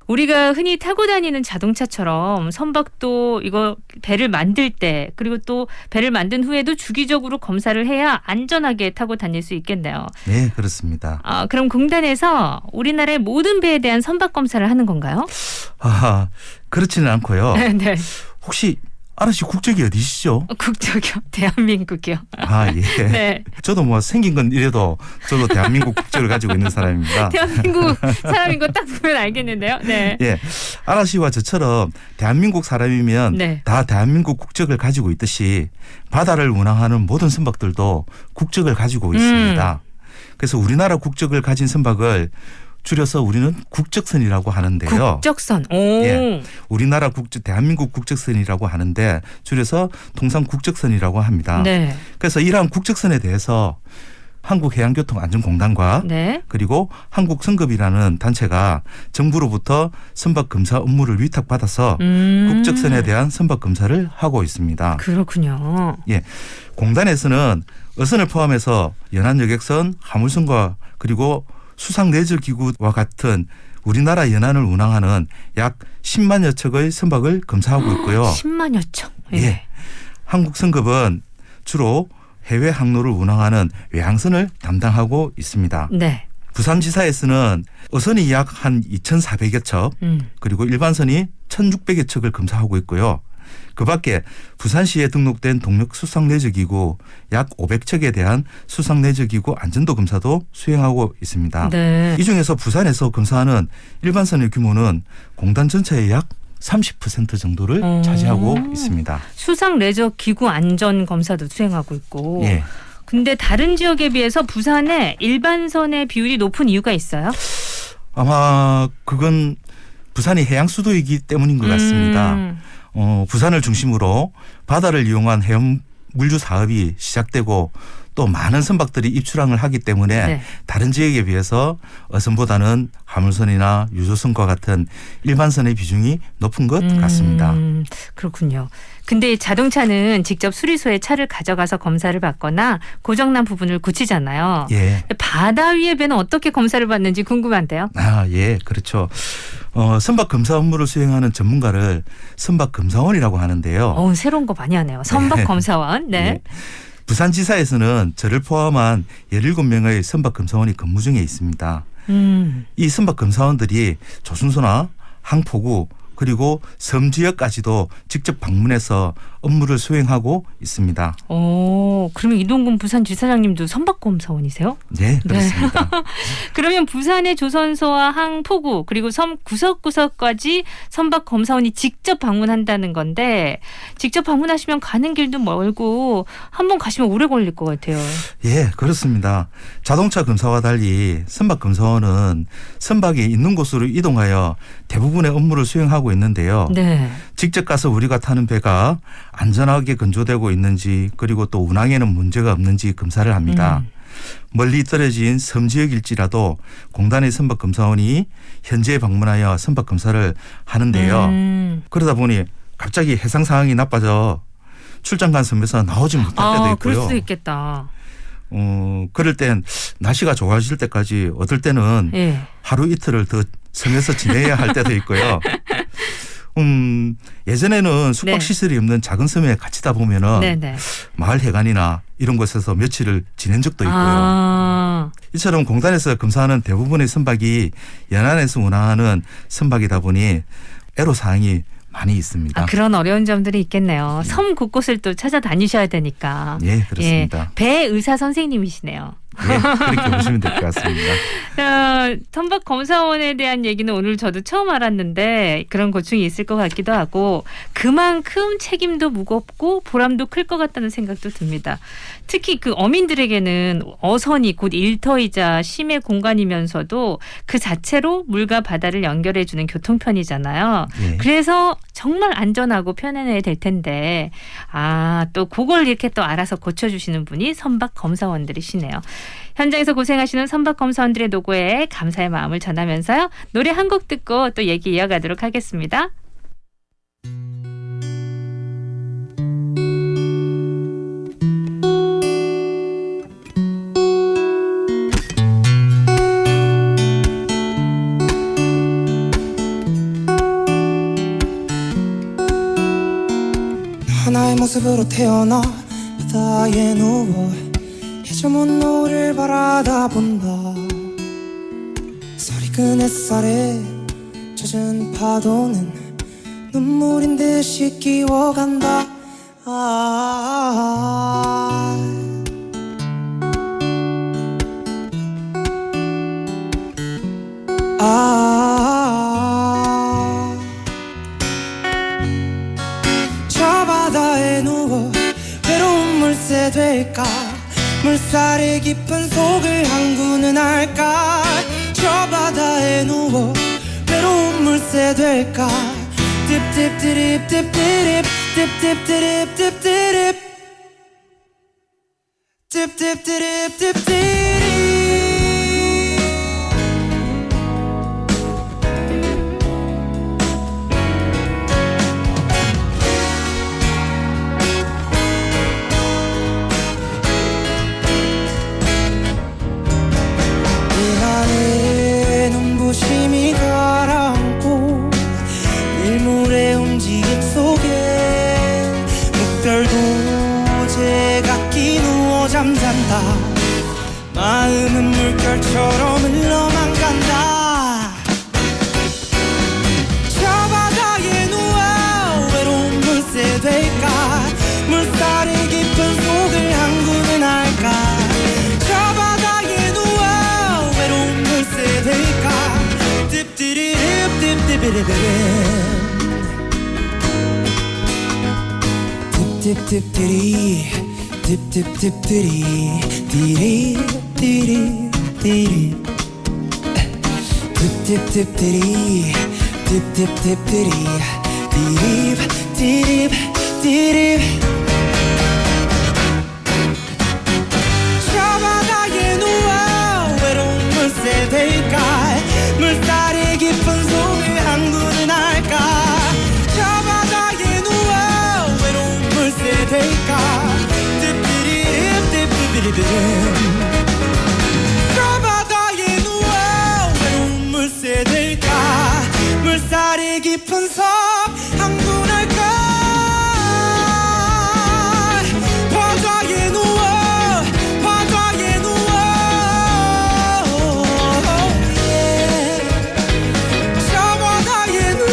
우리가 흔히 타고 다니는 자동차처럼 선박도 이거 배를 만들 때 그리고 또 배를 만든 후에도 주기적으로 검사를 해야 안전하게 타고 다닐 수 있겠네요. 네, 그렇습니다. 그럼 공단에서 우리나라의 모든 배에 대한 선박 검사를 하는 건가요? 그렇지는 않고요. 네. 혹시 아라씨 국적이 어디시죠? 국적이요? 대한민국이요. 예. 네. 저도 뭐 생긴 건 이래도 저도 대한민국 국적을 가지고 있는 사람입니다. 대한민국 사람인 거 딱 보면 알겠는데요. 네. 예. 아라씨와 저처럼 대한민국 사람이면 네. 다 대한민국 국적을 가지고 있듯이 바다를 운항하는 모든 선박들도 국적을 가지고 있습니다. 그래서 우리나라 국적을 가진 선박을 줄여서 우리는 국적선이라고 하는데요. 국적선. 오. 예. 우리나라 국적 대한민국 국적선이라고 하는데 줄여서 통상 국적선이라고 합니다. 네. 그래서 이러한 국적선에 대해서 한국해양교통안전공단과 네. 그리고 한국선급이라는 단체가 정부로부터 선박 검사 업무를 위탁받아서 국적선에 대한 선박 검사를 하고 있습니다. 그렇군요. 예. 공단에서는 어선을 포함해서 연안여객선, 화물선과 그리고 수상 레저 기구와 같은 우리나라 연안을 운항하는 약 10만여 척의 선박을 검사하고 있고요. 10만여 척. 예. 한국선급은 주로 해외 항로를 운항하는 외항선을 담당하고 있습니다. 네. 부산지사에서는 어선이 약 한 2,400여 척 그리고 일반선이 1,600여 척을 검사하고 있고요. 그 밖에 부산시에 등록된 동력 수상 레저 기구 약 500척에 대한 수상 레저 기구 안전도 검사도 수행하고 있습니다. 네. 이 중에서 부산에서 검사하는 일반선의 규모는 공단 전체의 약 30% 정도를 차지하고 있습니다. 수상 레저 기구 안전 검사도 수행하고 있고. 예. 근데 다른 지역에 비해서 부산에 일반선의 비율이 높은 이유가 있어요? 아마 그건 부산이 해양 수도이기 때문인 것 같습니다. 부산을 중심으로 바다를 이용한 해양 물류 사업이 시작되고 또 많은 선박들이 입출항을 하기 때문에 네. 다른 지역에 비해서 어선보다는 화물선이나 유조선과 같은 일반선의 비중이 높은 것 같습니다. 그렇군요. 근데 자동차는 직접 수리소에 차를 가져가서 검사를 받거나 고장난 부분을 고치잖아요. 예. 바다 위의 배는 어떻게 검사를 받는지 궁금한데요. 예, 그렇죠. 선박 검사 업무를 수행하는 전문가를 선박 검사원이라고 하는데요. 새로운 거 많이 하네요. 선박 검사원. 네. 예. 부산지사에서는 저를 포함한 17명의 선박 검사원이 근무 중에 있습니다. 이 선박 검사원들이 조순소나 항포구 그리고 섬 지역까지도 직접 방문해서 업무를 수행하고 있습니다. 그러면 이동근 부산지사장님도 선박검사원이세요? 네, 그렇습니다. 그러면 부산의 조선소와 항포구 그리고 섬 구석구석까지 선박검사원이 직접 방문한다는 건데 직접 방문하시면 가는 길도 멀고 한번 가시면 오래 걸릴 것 같아요. 예, 그렇습니다. 자동차 검사와 달리 선박검사원은 선박이 있는 곳으로 이동하여 대부분의 업무를 수행하고 있는데요. 네. 직접 가서 우리가 타는 배가 안전하게 건조되고 있는지 그리고 또 운항에는 문제가 없는지 검사를 합니다. 멀리 떨어진 섬 지역일지라도 공단의 선박검사원이 현지에 방문하여 선박검사를 하는데요. 그러다 보니 갑자기 해상 상황이 나빠져 출장 간 섬에서 나오지 못할 때도 있고요. 그럴 수도 있겠다. 그럴 땐 날씨가 좋아질 때까지 어떨 때는 하루 이틀을 더 섬에서 지내야 할 때도 있고요. 예전에는 숙박시설이 없는 작은 섬에 갇히다 보면은 마을 해관이나 이런 곳에서 며칠을 지낸 적도 있고요. 이처럼 공단에서 검사하는 대부분의 선박이 연안에서 운항하는 선박이다 보니 애로사항이 많이 있습니다. 그런 어려운 점들이 있겠네요. 섬 곳곳을 또 찾아다니셔야 되니까. 예, 그렇습니다. 배 의사 선생님이시네요. 예, 그렇게 보시면 될 것 같습니다. 선박 검사원에 대한 얘기는 오늘 저도 처음 알았는데 그런 고충이 있을 것 같기도 하고 그만큼 책임도 무겁고 보람도 클 것 같다는 생각도 듭니다. 특히 그 어민들에게는 어선이 곧 일터이자 쉼의 공간이면서도 그 자체로 물과 바다를 연결해주는 교통편이잖아요. 예. 그래서 정말 안전하고 편안해야 될 텐데 또 그걸 이렇게 또 알아서 고쳐주시는 분이 선박 검사원들이시네요. 현장에서 고생하시는 선박 검사원들의 노고에 감사의 마음을 전하면서요. 노래 한 곡 듣고 또 얘기 이어가도록 하겠습니다. 하나의 모습으로 태어나 바다에 누워 해저문 노을을 바라다 본다. 서리근 햇살에 젖은 파도는 눈물인 듯이 끼워간다. 저 바다에 누워 외로운 물새 될까. 물살의 깊은 속을 항구는 알까. 저 바다에 누워 외로운 물새 될까. 딥딥드립 딥드립 딥딥드립 딥드립 딥딥드립 딥드립. 눈부심이 가라앉고 일몰의 움직임 속에 묵별도 제각기 누워 잠잔다. 마음은 물결처럼 흘러만 간다. 저 바다에 누워 외로운 물새 될까. 물살의 깊은 속을 항구는 알까. 저 바다에 누워 외로운 물새 될까. 딥디리립 딥디비리비립 딥딥딥디리 딥딥딥디리 디리 디리 디리 딥딥딥디리 딥딥딥디리 디립 디립 디립. 저 바다에 누워 외로운 물새 될까. 물살의 깊은 속을 항구는 알까. 저 바다에 누워 외로운 물새 될까. 딥디리립 딥디비리비립 저 바다에 누워 외로운 물새 될까. 물살의 깊은 속 항구는 알까. 바다에 누워 바다에 누워 저 바다에 누워.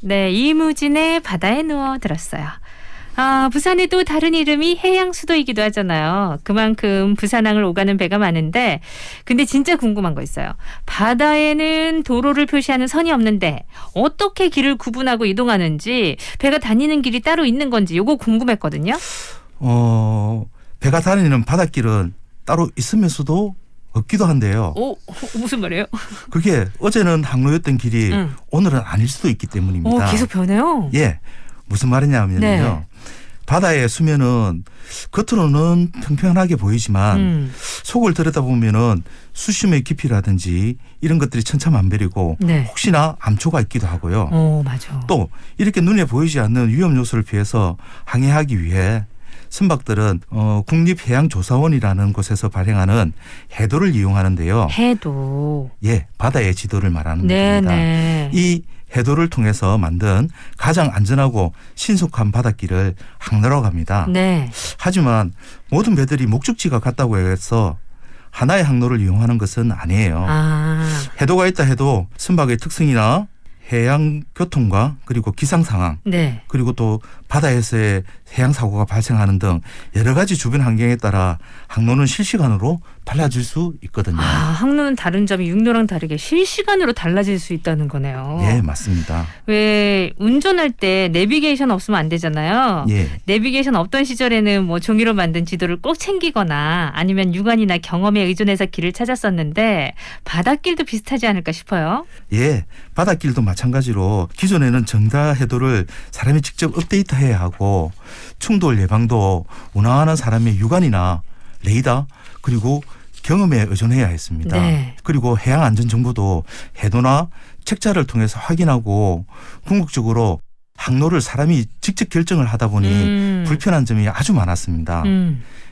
네, 이무진의 바다에 누워 들었어요. 부산의 또 다른 이름이 해양수도이기도 하잖아요. 그만큼 부산항을 오가는 배가 많은데 근데 진짜 궁금한 거 있어요. 바다에는 도로를 표시하는 선이 없는데 어떻게 길을 구분하고 이동하는지 배가 다니는 길이 따로 있는 건지 이거 궁금했거든요. 배가 다니는 바닷길은 따로 있으면서도 없기도 한데요. 무슨 말이에요? 그게 어제는 항로였던 길이 오늘은 아닐 수도 있기 때문입니다. 계속 변해요? 예. 무슨 말이냐면요. 네. 바다의 수면은 겉으로는 평평하게 보이지만 속을 들여다보면은 수심의 깊이라든지 이런 것들이 천차만별이고 혹시나 암초가 있기도 하고요. 맞아. 또 이렇게 눈에 보이지 않는 위험 요소를 피해서 항해하기 위해 선박들은 국립해양조사원이라는 곳에서 발행하는 해도를 이용하는데요. 해도. 예, 바다의 지도를 말하는 겁니다. 이 해도를 통해서 만든 가장 안전하고 신속한 바닷길을 항로라고 합니다. 네. 하지만 모든 배들이 목적지가 같다고 해서 하나의 항로를 이용하는 것은 아니에요. 해도가 있다 해도 선박의 특성이나 해양 교통과 그리고 기상 상황, 네. 그리고 또 바다에서의 해양 사고가 발생하는 등 여러 가지 주변 환경에 따라 항로는 실시간으로 달라질 수 있거든요. 항로는 다른 점이 육로랑 다르게 실시간으로 달라질 수 있다는 거네요. 예, 맞습니다. 왜 운전할 때 내비게이션 없으면 안 되잖아요. 예. 내비게이션 없던 시절에는 뭐 종이로 만든 지도를 꼭 챙기거나 아니면 육안이나 경험에 의존해서 길을 찾았었는데 바닷길도 비슷하지 않을까 싶어요. 예, 바닷길도 마찬가지로 기존에는 정다해도를 사람이 직접 업데이트해야 하고 충돌 예방도 운항하는 사람의 육안이나 레이더 그리고 경험에 의존해야 했습니다. 네. 그리고 해양 안전 정보도 해도나 책자를 통해서 확인하고 궁극적으로 항로를 사람이 직접 결정을 하다 보니 불편한 점이 아주 많았습니다.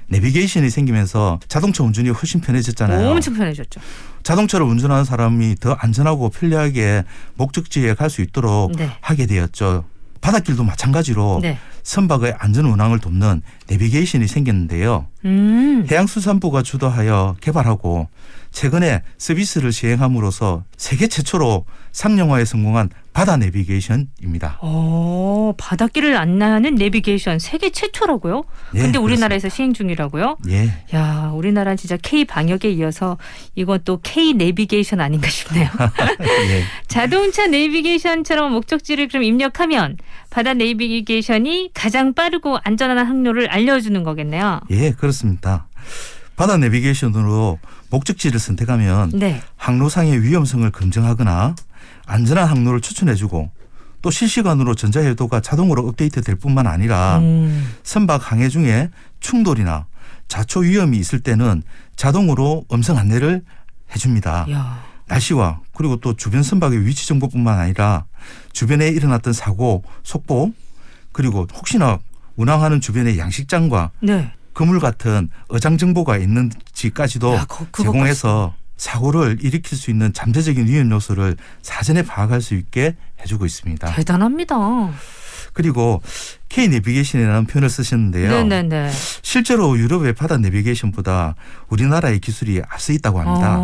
내비게이션이 생기면서 자동차 운전이 훨씬 편해졌잖아요. 엄청 편해졌죠. 자동차를 운전하는 사람이 더 안전하고 편리하게 목적지에 갈 수 있도록 네. 하게 되었죠. 바닷길도 마찬가지로 네. 선박의 안전 운항을 돕는 내비게이션이 생겼는데요. 해양수산부가 주도하여 개발하고 최근에 서비스를 시행함으로써 세계 최초로 상용화에 성공한 바다 내비게이션입니다. 바닷길을 안내하는 내비게이션 세계 최초라고요? 예, 근데 우리나라에서 시행 중이라고요? 예. 야, 우리나라는 진짜 K 방역에 이어서 이건 또 K 내비게이션 아닌가 싶네요. 예. 자동차 내비게이션처럼 목적지를 좀 입력하면 바다 내비게이션이 가장 빠르고 안전한 항로를 알려주는 거겠네요. 예, 그렇습니다. 바다 내비게이션으로 목적지를 선택하면 네. 항로상의 위험성을 검증하거나 안전한 항로를 추천해주고 또 실시간으로 전자해도가 자동으로 업데이트될 뿐만 아니라 선박 항해 중에 충돌이나 자초 위험이 있을 때는 자동으로 음성 안내를 해줍니다. 날씨와 그리고 또 주변 선박의 위치 정보뿐만 아니라 주변에 일어났던 사고, 속보 그리고 혹시나 운항하는 주변의 양식장과 네. 그물 같은 어장 정보가 있는지까지도 제공해서 사고를 일으킬 수 있는 잠재적인 위험 요소를 사전에 파악할 수 있게 해주고 있습니다. 대단합니다. 그리고 K 내비게이션이라는 표현을 쓰셨는데요. 네네네. 실제로 유럽의 바다 내비게이션보다 우리나라의 기술이 앞서 있다고 합니다.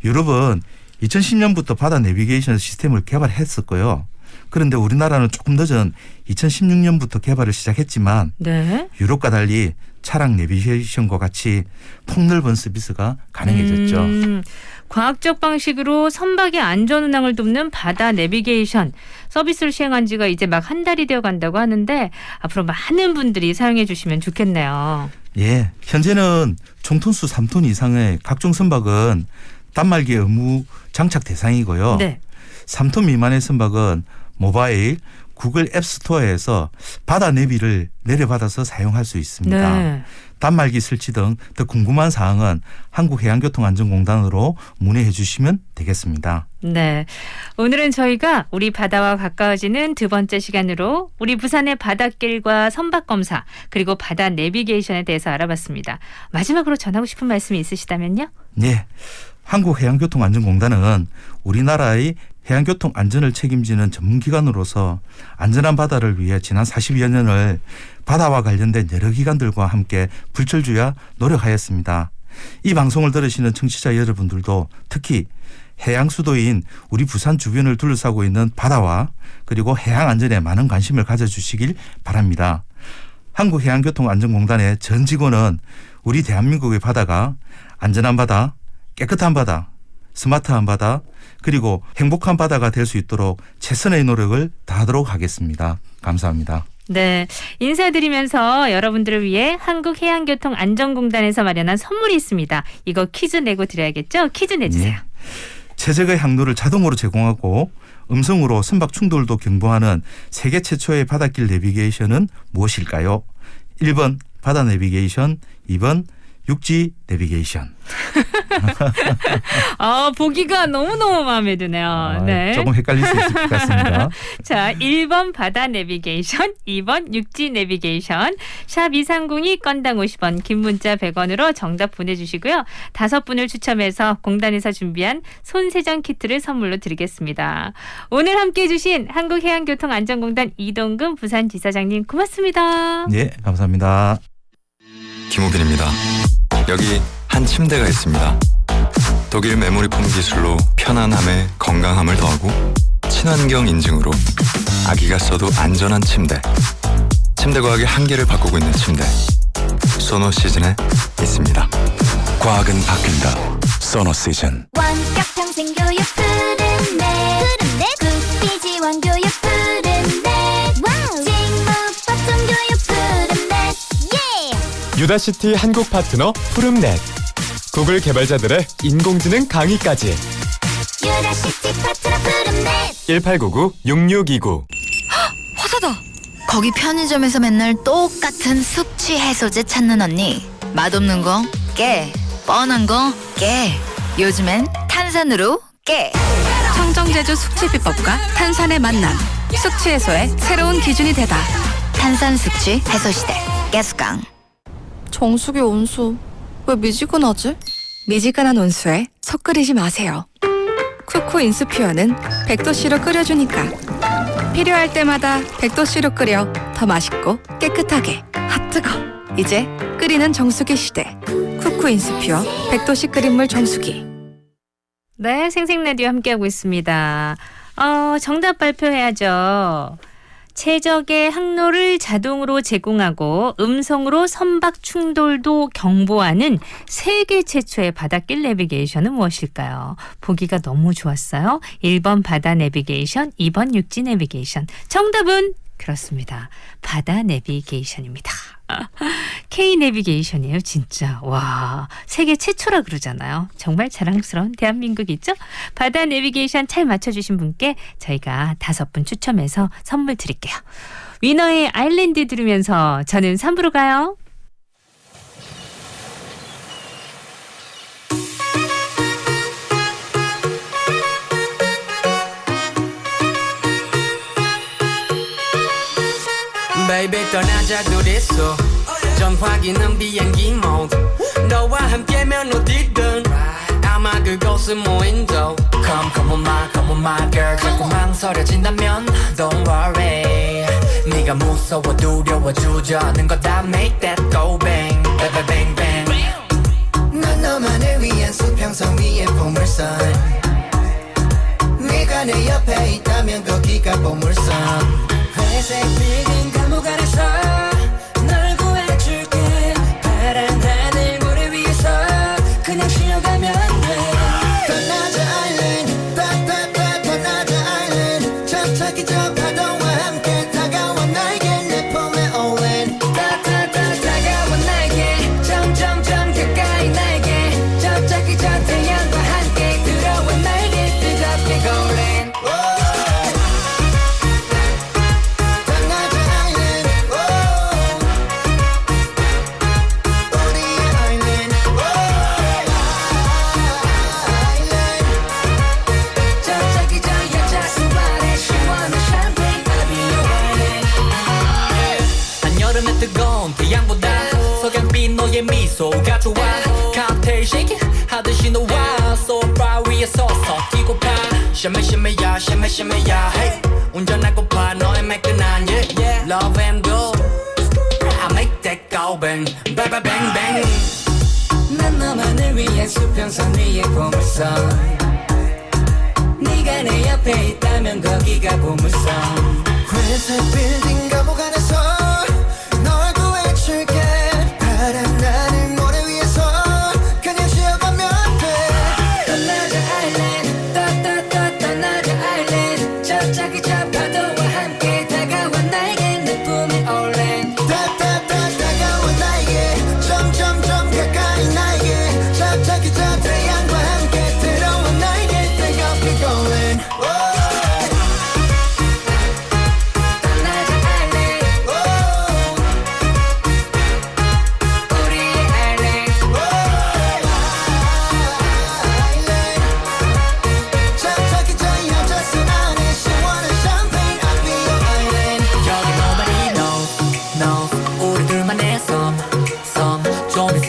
유럽은 2010년부터 바다 내비게이션 시스템을 개발했었고요. 그런데 우리나라는 조금 늦은 2016년부터 개발을 시작했지만 네. 유럽과 달리 차량 내비게이션과 같이 폭넓은 서비스가 가능해졌죠. 과학적 방식으로 선박의 안전 운항을 돕는 바다 내비게이션 서비스를 시행한 지가 이제 막 한 달이 되어 간다고 하는데 앞으로 많은 분들이 사용해 주시면 좋겠네요. 예, 현재는 총톤수 3톤 이상의 각종 선박은 단말기 의무 장착 대상이고요. 네. 3톤 미만의 선박은 모바일 구글 앱스토어에서 바다 내비를 내려받아서 사용할 수 있습니다. 네. 단말기 설치 등 더 궁금한 사항은 한국해양교통안전공단으로 문의해 주시면 되겠습니다. 네. 오늘은 저희가 우리 바다와 가까워지는 두 번째 시간으로 우리 부산의 바닷길과 선박검사 그리고 바다 내비게이션에 대해서 알아봤습니다. 마지막으로 전하고 싶은 말씀이 있으시다면요? 네. 한국해양교통안전공단은 우리나라의 해양교통 안전을 책임지는 전문기관으로서 안전한 바다를 위해 지난 40여 년을 바다와 관련된 여러 기관들과 함께 불철주야 노력하였습니다. 이 방송을 들으시는 청취자 여러분들도 특히 해양 수도인 우리 부산 주변을 둘러싸고 있는 바다와 그리고 해양 안전에 많은 관심을 가져주시길 바랍니다. 한국해양교통안전공단의 전 직원은 우리 대한민국의 바다가 안전한 바다, 깨끗한 바다, 스마트한 바다 그리고 행복한 바다가 될 수 있도록 최선의 노력을 다하도록 하겠습니다. 감사합니다. 네, 인사드리면서 여러분들을 위해 한국해양교통안전공단에서 마련한 선물이 있습니다. 이거 퀴즈 내고 드려야겠죠? 퀴즈 내주세요. 네. 최적의 항로를 자동으로 제공하고 음성으로 선박 충돌도 경보하는 세계 최초의 바닷길 내비게이션은 무엇일까요? 1번 바다 내비게이션, 2번 육지 내비게이션. 보기가 너무너무 마음에 드네요. 네. 조금 헷갈릴 수 있을 것 같습니다. 자, 1번 바다 내비게이션, 2번 육지 내비게이션. 샵 2302 건당 50원, 긴 문자 100원으로 정답 보내주시고요. 5분을 추첨해서 공단에서 준비한 손세정 키트를 선물로 드리겠습니다. 오늘 함께해 주신 한국해양교통안전공단 이동근 부산지사장님 고맙습니다. 네, 감사합니다. 김우빈입니다. 여기 한 침대가 있습니다. 독일 메모리폼 기술로 편안함에 건강함을 더하고 친환경 인증으로 아기가 써도 안전한 침대. 침대 과학의 한계를 바꾸고 있는 침대. 소노 시즌에 있습니다. 과학은 바뀐다. 소노 시즌. 원격 평생교육 푸른넷 국비지원 교육 푸른넷 직무법정 교육 푸른넷 예! 유다시티 한국 파트너 푸름넷. 구글 개발자들의 인공지능 강의까지. 유다시티 파트너 푸른넷 1899-6629. 화사다. 거기 편의점에서 맨날 똑같은 숙취 해소제 찾는 언니. 맛없는 거 깨, 뻔한 거 깨. 요즘엔 탄산으로 깨. 청정제주 숙취 비법과 탄산의 만남. 숙취 해소의 새로운 기준이 되다. 탄산 숙취 해소 시대 깨수강. 정수기 온수 왜 미지근하지? 미지근한 온수에 속 끓이지 마세요. 쿠쿠 인수퓨어는 100도씨로 끓여주니까 필요할 때마다 100도씨로 끓여 더 맛있고 깨끗하게. 핫뜨거. 이제 끓이는 정수기 시대. 쿠쿠 인수퓨어 100도씨 끓인물 정수기. 네, 생생라디오 함께하고 있습니다. 정답 발표해야죠. 최적의 항로를 자동으로 제공하고 음성으로 선박 충돌도 경보하는 세계 최초의 바닷길 내비게이션은 무엇일까요? 보기가 너무 좋았어요. 1번 바다 내비게이션, 2번 육지 내비게이션. 정답은 그렇습니다. 바다 내비게이션입니다. K 내비게이션이에요, 진짜. 와, 세계 최초라 그러잖아요. 정말 자랑스러운 대한민국이죠? 바다 내비게이션 잘 맞춰주신 분께 저희가 5분 추첨해서 선물 드릴게요. 위너의 아일랜드 들으면서 저는 3부로 가요. Baby 떠나자 그랬어 전화기는 비행기 모드 너와 함께면 어디든 아마 그곳은 무인도 Come on my girl 자꾸 망설여진다면 Don't worry 네가 무서워 두려워 주저하는 거다 Make that go bang bang bang bang 난 너만을 위한 수평선 위의 보물선 네가 내 옆에 있다면 거기가 보물선 회색 빌딩 감옥 안에서 널 구해줄게 파란 하늘 모래 위에서 그냥 쉬어가면 돼 떠나자 아일랜드 따따따 떠나자 아일랜드 저기 저 파도와 함께 다가와 나에게 내 품에 all in 따따따 다가와 나에게 점점점 가까이 나에게 저기 저 태양과 함께 들어와 나에게 뜨겁게 golden 뜨거운 태양보다 석양빛 너의 미소가 좋아 칵테일 쉐이킹 하듯이 너와 소파 위에 서서 뛰고파 shimmy shimmy야 shimmy shimmy야 hey 운전하고파 너의 매끈한 yeah love and go I make that go bang bang bang bang bang 난 너만을 위한 수평선 위의 보물선 네가 내 옆에 있다면 거기가 보물선 회색 빌딩 감옥 안에서 널 구해줄게 파란 하늘 모래 위에서 그냥 쉬어가면 돼 떠나자 아일랜드 따따따 떠나자 아일랜드 저기 저 파도와 함께 다가와 나에게 내 품에 all in 따따따 다가와 나에게 점점점 가까이 나에게 저기 저 태양과 함께 들어와 나에게 뜨겁게 golden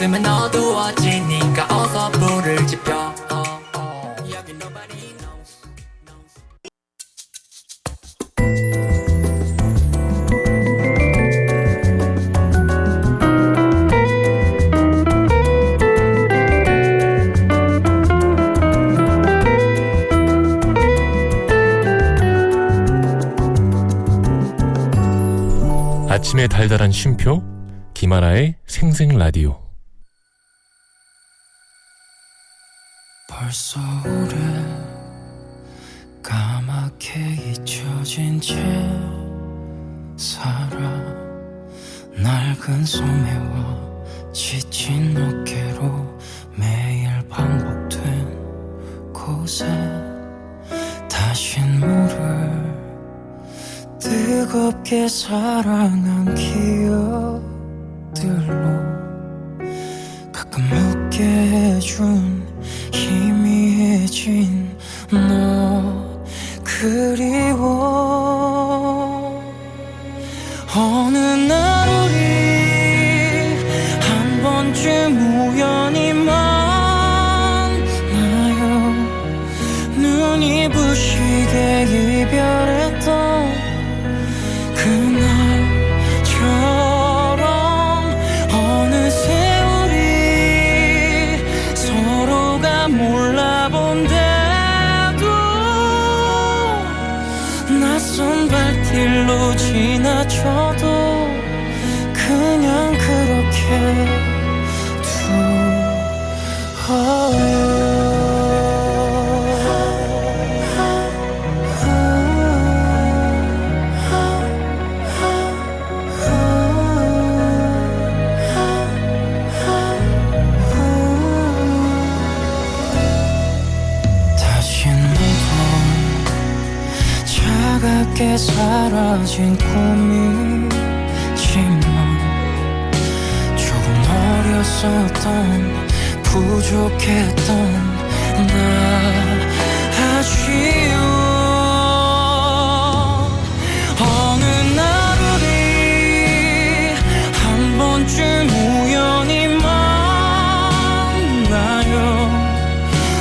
있으면 어두워지니까 어서 불을 지펴. 아침의 달달한 쉼표 김하나의 생생라디오. 벌써 오래 까맣게 잊혀진 채 살아. 낡은 소매와 지친 어깨로 매일 반복된 곳에 다신 물을 뜨겁게 사랑한 기억들로 가끔 웃게 해준 희미해진 너 그리워. 어느 날 우리 한 번쯤 우연히 만나요. 눈이 부시게 이별했던 그날처럼 어느새 우리 서로가 몰라본데도 낯선 발길로 지나쳐도 그냥 그렇게 두어요. 차갑게 사라진 꿈이지만 조금 어렸었던 부족했던 나 아쉬워. 어느 날 우리 한 번쯤 우연히 만나요.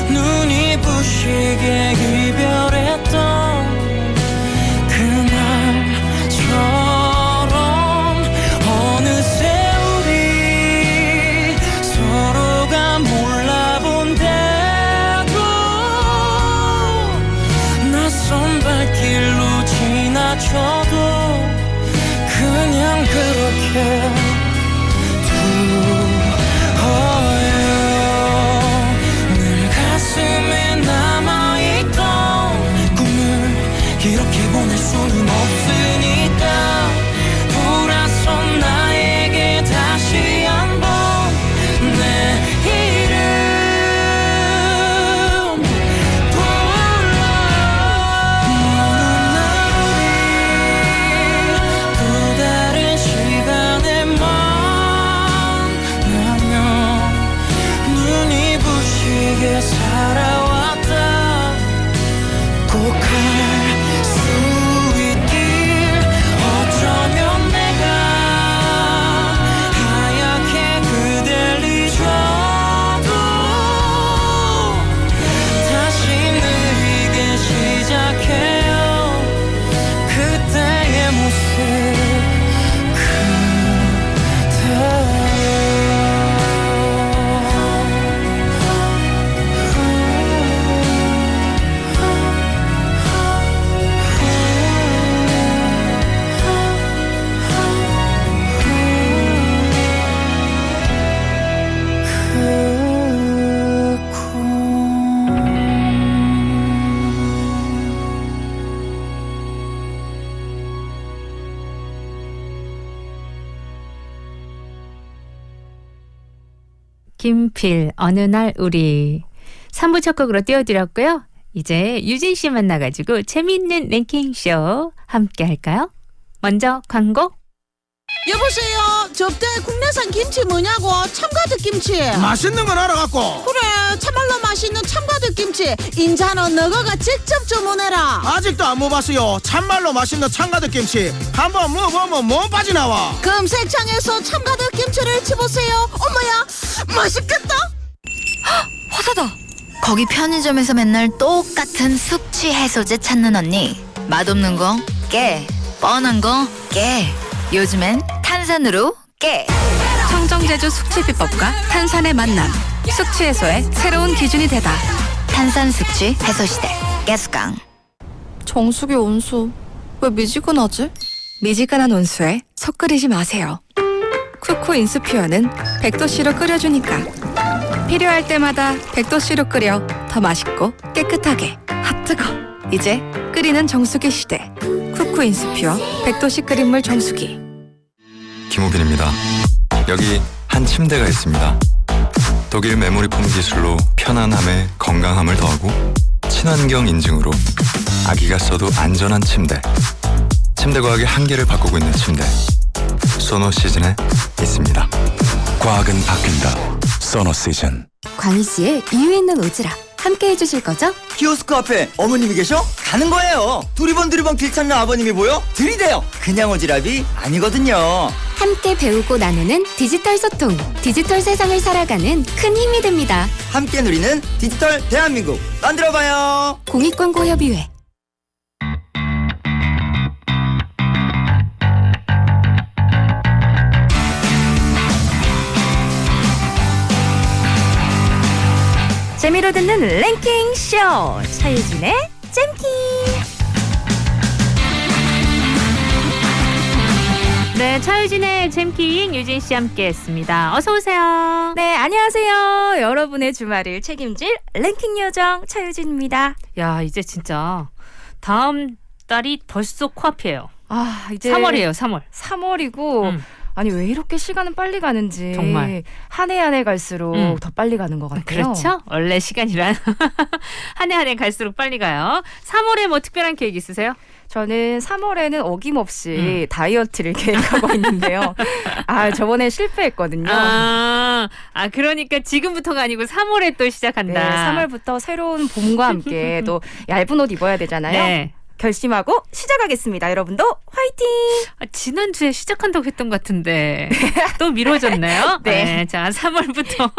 눈이 부시게 이별했던 저도 그냥 그렇게 두어요. 늘 가슴에 남아있던 꿈을 이렇게 보낼 수는 없으니까 돌아선 나에게 다시 한번 내 이름 살아왔다. 꼭 할 수 있길. 어쩌면 내가 하얗게 그댈 잊어도 다시 느리게 시작해요. 그때의 모습 김필 어느 날 우리 3부 첫 곡으로 띄워드렸고요. 이제 유진 씨 만나가지고 재미있는 랭킹쇼 함께 할까요? 먼저 광고. 여보세요. 접대 국내산 김치 뭐냐고. 참가득 김치. 맛있는 걸 알아갖고. 그래, 참말로 맛있는 참가득 김치. 인자는 너가 직접 주문해라. 아직도 안 먹어봤어요. 참말로 맛있는 참가득 김치. 한번 먹어보면 못 빠져나와. 검색창에서 참가득 김치를 치보세요. 엄마야, 맛있겠다. 화사다. 거기 편의점에서 맨날 똑같은 숙취 해소제 찾는 언니. 맛없는 거 깨, 뻔한 거 깨. 요즘엔 탄산으로 깨. 청정제주 숙취 비법과 탄산의 만남. 숙취 해소의 새로운 기준이 되다. 탄산 숙취 해소 시대 깨수강. 정수기 온수 왜 미지근하지? 미지근한 온수에 속 끓이지 마세요. 쿠쿠 인스퓨어는 100도씨로 끓여주니까. 필요할 때마다 100도씨로 끓여 더 맛있고 깨끗하게. 핫 뜨거. 이제 끓이는 정수기 시대. 쿠쿠 인스퓨어 100도씨 끓인물 정수기. 김우빈입니다. 여기 한 침대가 있습니다. 독일 메모리 폼 기술로 편안함에 건강함을 더하고 친환경 인증으로 아기가 써도 안전한 침대. 침대 과학의 한계를 바꾸고 있는 침대. 소노 시즌에 있습니다. 과학은 바뀐다. 소노 시즌. 광희 씨의 이유 있는 오지랖 함께 해주실 거죠? 키오스크 앞에 어머님이 계셔? 가는 거예요. 두리번 길 찾는 아버님이 보여? 들이대요. 그냥 오지랖이 아니거든요. 함께 배우고 나누는 디지털 소통, 디지털 세상을 살아가는 큰 힘이 됩니다. 함께 누리는 디지털 대한민국 만들어봐요. 공익광고협의회. 재미로 듣는 랭킹 쇼 차유진의 잼킹. 네, 차유진의 잼킹 유진 씨 함께했습니다. 어서 오세요. 네, 안녕하세요. 여러분의 주말을 책임질 랭킹 요정 차유진입니다. 야, 이제 진짜 다음 달이 벌써 코앞이에요. 아, 이제 3월이에요, 3월. 3월이고 아니 왜 이렇게 시간은 빨리 가는지 정말 한 해 한 해 갈수록 더 빨리 가는 것 같아요. 그렇죠. 원래 시간이란 한 해 한 해 갈수록 빨리 가요. 3월에 뭐 특별한 계획 있으세요? 저는 3월에는 어김없이 다이어트를 계획하고 있는데요. 아, 저번에 실패했거든요. 그러니까 지금부터가 아니고 3월에 또 시작한다. 네, 3월부터 새로운 봄과 함께 또 얇은 옷 입어야 되잖아요. 네. 결심하고 시작하겠습니다. 여러분도 화이팅! 지난주에 시작한다고 했던 것 같은데 또 미뤄졌네요. 네. 자, 3월부터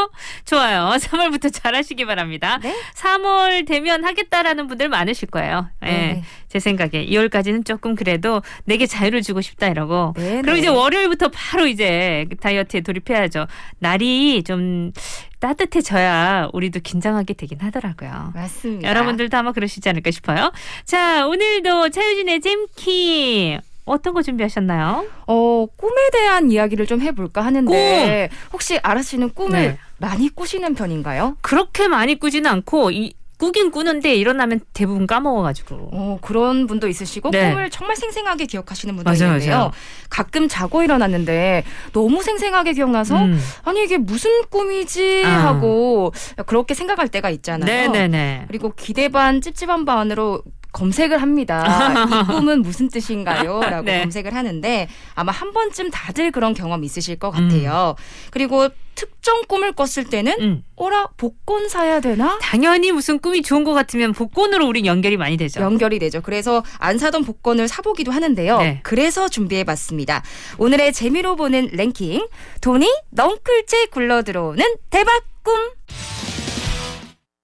좋아요. 3월부터 잘하시기 바랍니다. 네? 3월 되면 하겠다라는 분들 많으실 거예요. 네. 제 생각에 2월까지는 조금 그래도 내게 자유를 주고 싶다 이러고 네, 그럼 네. 이제 월요일부터 바로 이제 다이어트에 돌입해야죠. 날이 좀 따뜻해져야 우리도 긴장하게 되긴 하더라고요. 맞습니다. 여러분들도 아마 그러시지 않을까 싶어요. 자, 오늘도 차유진의 잼키 어떤 거 준비하셨나요? 꿈에 대한 이야기를 좀 해볼까 하는데 혹시 아라 씨는 꿈을 많이 꾸시는 편인가요? 그렇게 많이 꾸지는 않고 꾸긴 꾸는데 일어나면 대부분 까먹어가지고. 그런 분도 있으시고 네. 꿈을 정말 생생하게 기억하시는 분도 맞아요, 있는데요. 맞아요. 가끔 자고 일어났는데 너무 생생하게 기억나서 아니 이게 무슨 꿈이지 하고 그렇게 생각할 때가 있잖아요. 네네네. 그리고 기대 반 찝찝한 반으로 검색을 합니다. 이 꿈은 무슨 뜻인가요? 라고 네. 검색을 하는데 아마 한 번쯤 다들 그런 경험 있으실 것 같아요. 그리고 특정 꿈을 꿨을 때는 어라 복권 사야 되나? 당연히 무슨 꿈이 좋은 것 같으면 복권으로 우린 연결이 많이 되죠. 연결이 되죠. 그래서 안 사던 복권을 사보기도 하는데요. 네. 그래서 준비해봤습니다. 오늘의 재미로 보는 랭킹. 돈이 넝쿨째 굴러들어오는 대박 꿈.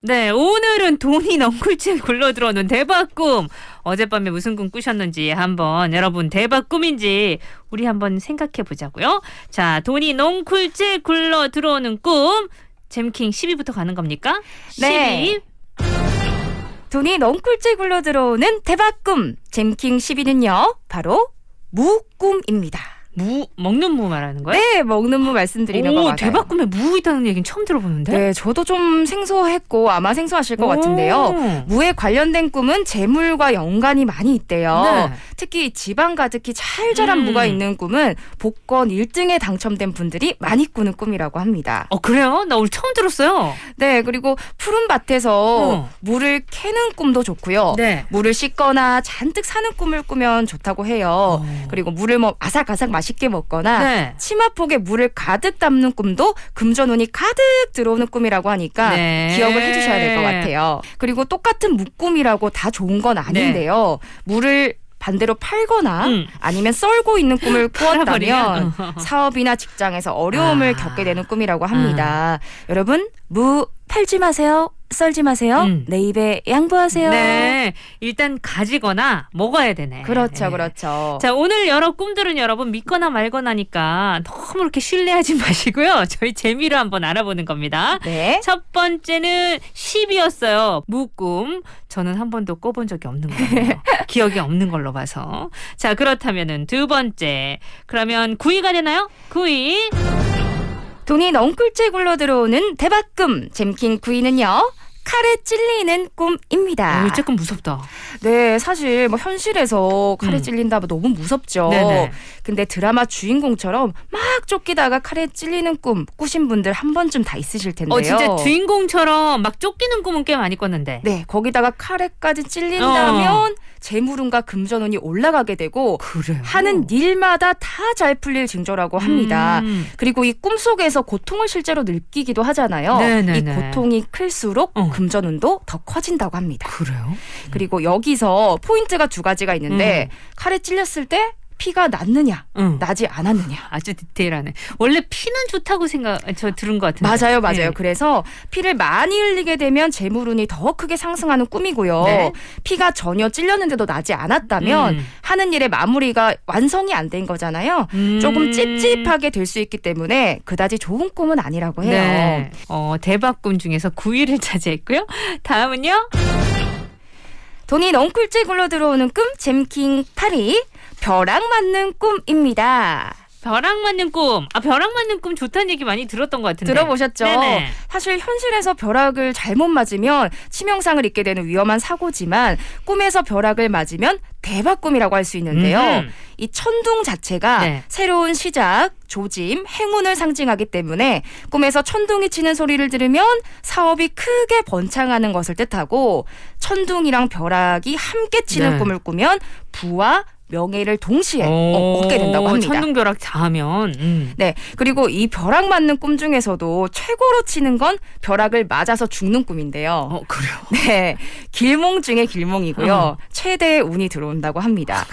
네, 오늘은 돈이 넝쿨째 굴러들어오는 대박 꿈. 어젯밤에 무슨 꿈 꾸셨는지 한번 여러분 대박 꿈인지 우리 한번 생각해 보자고요. 자, 돈이 넝쿨째 굴러들어오는 꿈. 잼킹 10위부터 가는 겁니까? 네. 10위. 돈이 넝쿨째 굴러들어오는 대박 꿈. 잼킹 10위는요. 바로 무꿈입니다. 먹는 무 말하는 거예요? 네, 먹는 무 말씀드리는 거 맞아요. 대박 꿈에 무 있다는 얘기는 처음 들어보는데? 네, 저도 좀 생소했고 아마 생소하실 것 같은데요. 무에 관련된 꿈은 재물과 연관이 많이 있대요. 네. 특히 지방 가득히 잘 자란 무가 있는 꿈은 복권 1등에 당첨된 분들이 많이 꾸는 꿈이라고 합니다. 그래요? 나 오늘 처음 들었어요. 네, 그리고 푸른 밭에서 물을 캐는 꿈도 좋고요. 네. 물을 씻거나 잔뜩 사는 꿈을 꾸면 좋다고 해요. 그리고 물을 아삭아삭 마시는 맛있게 먹거나 네. 치마폭에 물을 가득 담는 꿈도 금전운이 가득 들어오는 꿈이라고 하니까 네. 기억을 해주셔야 될 것 같아요. 그리고 똑같은 묵꿈이라고 다 좋은 건 아닌데요. 물을 반대로 팔거나 아니면 썰고 있는 꿈을 꾸었다면 사업이나 직장에서 어려움을 겪게 되는 꿈이라고 합니다. 여러분 팔지 마세요. 썰지 마세요. 내 입에 양보하세요. 네, 일단 가지거나 먹어야 되네. 그렇죠, 네. 그렇죠. 자, 오늘 여러 꿈들은 여러분 믿거나 말거나니까 너무 이렇게 신뢰하지 마시고요. 저희 재미로 한번 알아보는 겁니다. 네. 첫 번째는 10이었어요. 무꿈. 저는 한 번도 꿔본 적이 없는 거예요. 기억이 없는 걸로 봐서. 자, 그렇다면은 두 번째. 그러면 9위가 되나요? 9위. 돈이 넝쿨째 굴러 들어오는 대박꿈. 잼킹 9위는요. 칼에 찔리는 꿈입니다. 조금 무섭다. 네, 사실 뭐 현실에서 칼에 찔린다 뭐 너무 무섭죠. 네네. 근데 드라마 주인공처럼 막 쫓기다가 칼에 찔리는 꿈 꾸신 분들 한 번쯤 다 있으실 텐데요. 진짜 주인공처럼 막 쫓기는 꿈은 꽤 많이 꿨는데. 네, 거기다가 칼에까지 찔린다면 재물운과 금전운이 올라가게 되고 그래요? 하는 일마다 다 잘 풀릴 징조라고 합니다. 그리고 이 꿈속에서 고통을 실제로 느끼기도 하잖아요. 네네네. 이 고통이 클수록 금전운도 더 커진다고 합니다. 그래요? 그리고 여기서 포인트가 두 가지가 있는데 칼에 찔렸을 때 피가 났느냐, 나지 않았느냐. 아주 디테일하네. 원래 피는 좋다고 저 들은 것 같은데. 맞아요, 맞아요. 네. 그래서 피를 많이 흘리게 되면 재물운이 더 크게 상승하는 꿈이고요. 네. 피가 전혀 찔렸는데도 나지 않았다면 하는 일의 마무리가 완성이 안 된 거잖아요. 조금 찝찝하게 될 수 있기 때문에 그다지 좋은 꿈은 아니라고 해요. 네. 대박 꿈 중에서 9위를 차지했고요. 다음은요. 돈이 넝쿨째 굴러 들어오는 꿈 잼킹 8위. 벼락 맞는 꿈입니다. 벼락 맞는 꿈. 벼락 맞는 꿈 좋다는 얘기 많이 들었던 것 같은데. 들어보셨죠? 네네. 사실 현실에서 벼락을 잘못 맞으면 치명상을 입게 되는 위험한 사고지만 꿈에서 벼락을 맞으면 대박꿈이라고 할 수 있는데요. 이 천둥 자체가 새로운 시작, 조짐, 행운을 상징하기 때문에 꿈에서 천둥이 치는 소리를 들으면 사업이 크게 번창하는 것을 뜻하고 천둥이랑 벼락이 함께 치는 꿈을 꾸면 부와 명예를 동시에 얻게 된다고 합니다. 천둥벼락 닿으면. 네. 그리고 이 벼락 맞는 꿈 중에서도 최고로 치는 건 벼락을 맞아서 죽는 꿈인데요. 그래요? 네. 길몽 중에 길몽이고요. 최대의 운이 들어온다고 합니다.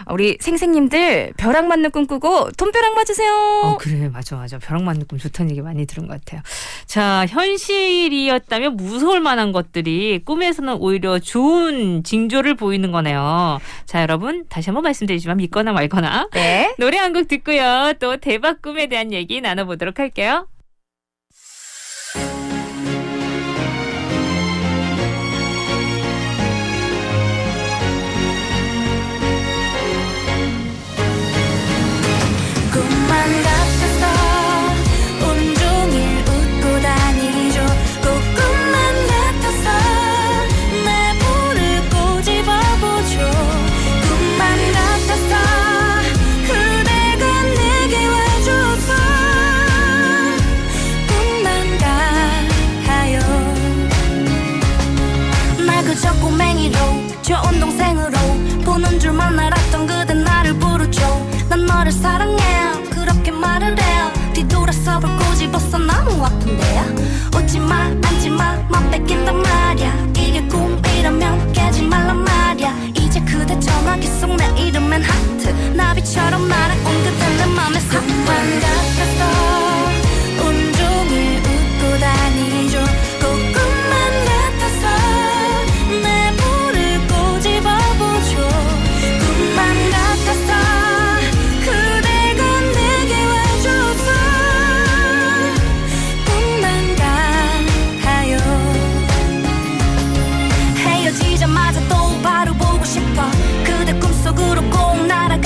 우리 생생님들 벼락 맞는 꿈 꾸고 돈벼락 맞으세요. 그래. 맞아. 벼락 맞는 꿈 좋다는 얘기 많이 들은 것 같아요. 자, 현실이었다면 무서울 만한 것들이 꿈에서는 오히려 좋은 징조를 보이는 거네요. 자, 여러분 다시 한번 말씀드리지만 믿거나 말거나. 네. 노래 한 곡 듣고요. 또 대박 꿈에 대한 얘기 나눠보도록 할게요. 꿈만 같아서 온종일 웃고 다니죠. 꼭 꿈만 같아서 내 볼을 꼬집어보죠. 꿈만 같아서 그대가 내게 와줘서 꿈만 같아요. 날 그저 꼬맹이로 좋은 동생으로 보는 줄만 알았던 그대 나를 부르죠. 난 너를 사랑해 그렇게 말을 해요. 뒤돌아서 볼 꼬집어서 너무 아픈데요. 웃지마 앉지마 맘 뺏긴단 말야. 이게 꿈이라면 깨지 말란 말야. 이제 그대 전화 계속 내 이름엔 하트. 나비처럼 날아온 그대 내 맘에 꿈만 같아서 온종일 웃고 다니죠. 꼭 꿈만 같아서 내 볼을 꼬집어보죠. 꿈만 같아서 그대가 내게 와줘서 꿈만 같아요. 헤어지자마자 또 바로 보고 싶어. 그대 꿈속으로 꼭 날아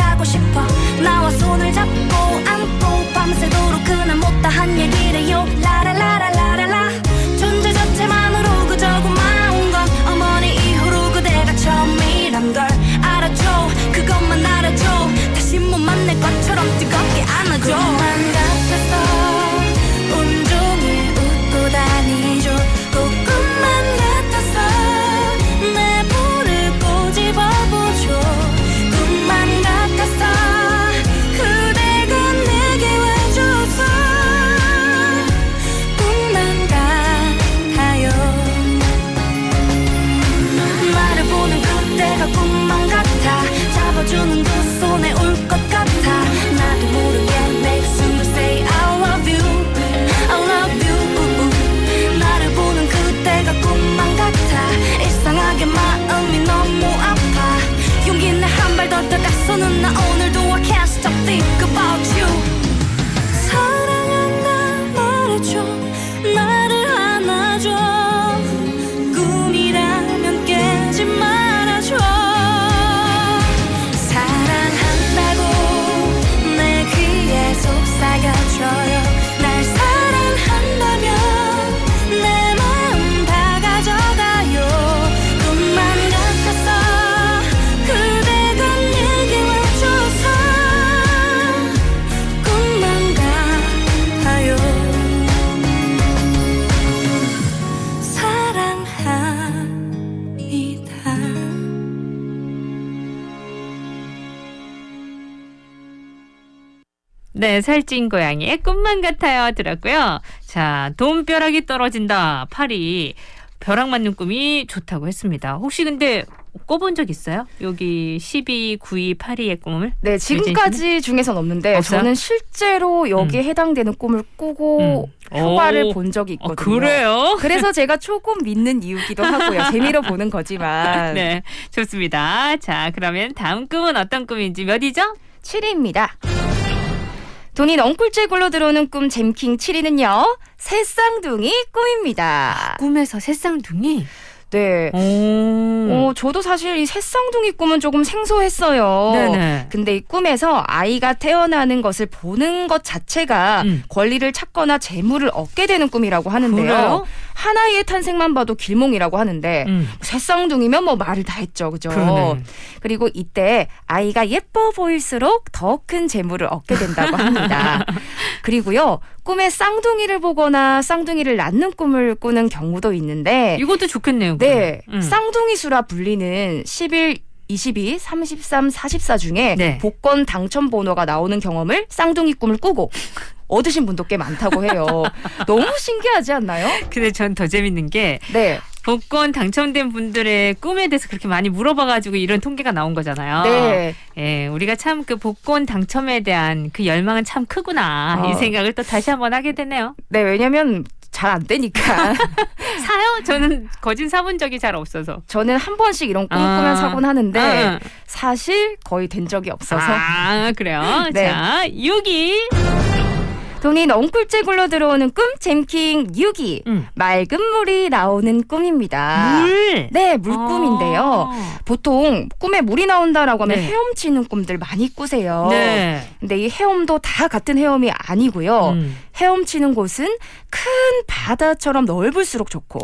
stop think about you 사랑한다 말해줘 나를 안아줘 꿈이라면 깨지 말아줘 사랑한다고 내 귀에 속삭여줘요 날 사랑한다면 내 마음 다 가져가요 꿈만 같아서 그대가 내게 와줘서 꿈만 같아요 사랑합니다 네, 살찐 고양이의 꿈만 같아요 들었고요. 자, 돈벼락이 떨어진다. 8위. 벼락 맞는 꿈이 좋다고 했습니다. 혹시 근데 꿔본 적 있어요? 여기 12, 9위, 8위의 꿈을? 네, 지금까지 중에선 없는데 없어요? 저는 실제로 여기에 해당되는 꿈을 꾸고 효과를 오. 본 적이 있거든요. 그래요? 그래서 제가 조금 믿는 이유기도 하고요. 재미로 보는 거지만. 네, 좋습니다. 자, 그러면 다음 꿈은 어떤 꿈인지 몇 위죠? 7위입니다. 돈이 넝쿨째 굴러 들어오는 꿈 잼킹 7위는요. 새쌍둥이 꿈입니다. 꿈에서 새쌍둥이? 네. 저도 사실 이 새쌍둥이 꿈은 조금 생소했어요. 네네. 근데 이 꿈에서 아이가 태어나는 것을 보는 것 자체가 권리를 찾거나 재물을 얻게 되는 꿈이라고 하는데요. 그래요? 하나의 탄생만 봐도 길몽이라고 하는데 새쌍둥이면 뭐 말을 다 했죠. 그죠? 그러네. 그리고 이때 아이가 예뻐 보일수록 더 큰 재물을 얻게 된다고 합니다. 그리고요. 꿈에 쌍둥이를 보거나 쌍둥이를 낳는 꿈을 꾸는 경우도 있는데 이것도 좋겠네요. 네. 쌍둥이 수라 불리는 11, 22, 33, 44 중에 네. 복권 당첨 번호가 나오는 경험을 쌍둥이 꿈을 꾸고 얻으신 분도 꽤 많다고 해요. 너무 신기하지 않나요? 근데 전 더 재밌는 게 네. 복권 당첨된 분들의 꿈에 대해서 그렇게 많이 물어봐가지고 이런 통계가 나온 거잖아요. 네. 예, 우리가 참 그 복권 당첨에 대한 그 열망은 참 크구나. 이 생각을 또 다시 한번 하게 되네요. 네, 왜냐면 잘 안 되니까. 사요? 저는 거진 사본 적이 잘 없어서. 저는 한 번씩 이런 꿈 꾸면 사곤 하는데 사실 거의 된 적이 없어서. 아, 그래요? 네. 자, 6위. 돈이 넝쿨째 굴러 들어오는 꿈 잼킹 6위. 맑은 물이 나오는 꿈입니다. 물? 네, 물꿈인데요. 보통 꿈에 물이 나온다라고 하면 네. 헤엄치는 꿈들 많이 꾸세요. 네. 근데 이 헤엄도 다 같은 헤엄이 아니고요. 헤엄치는 곳은 큰 바다처럼 넓을수록 좋고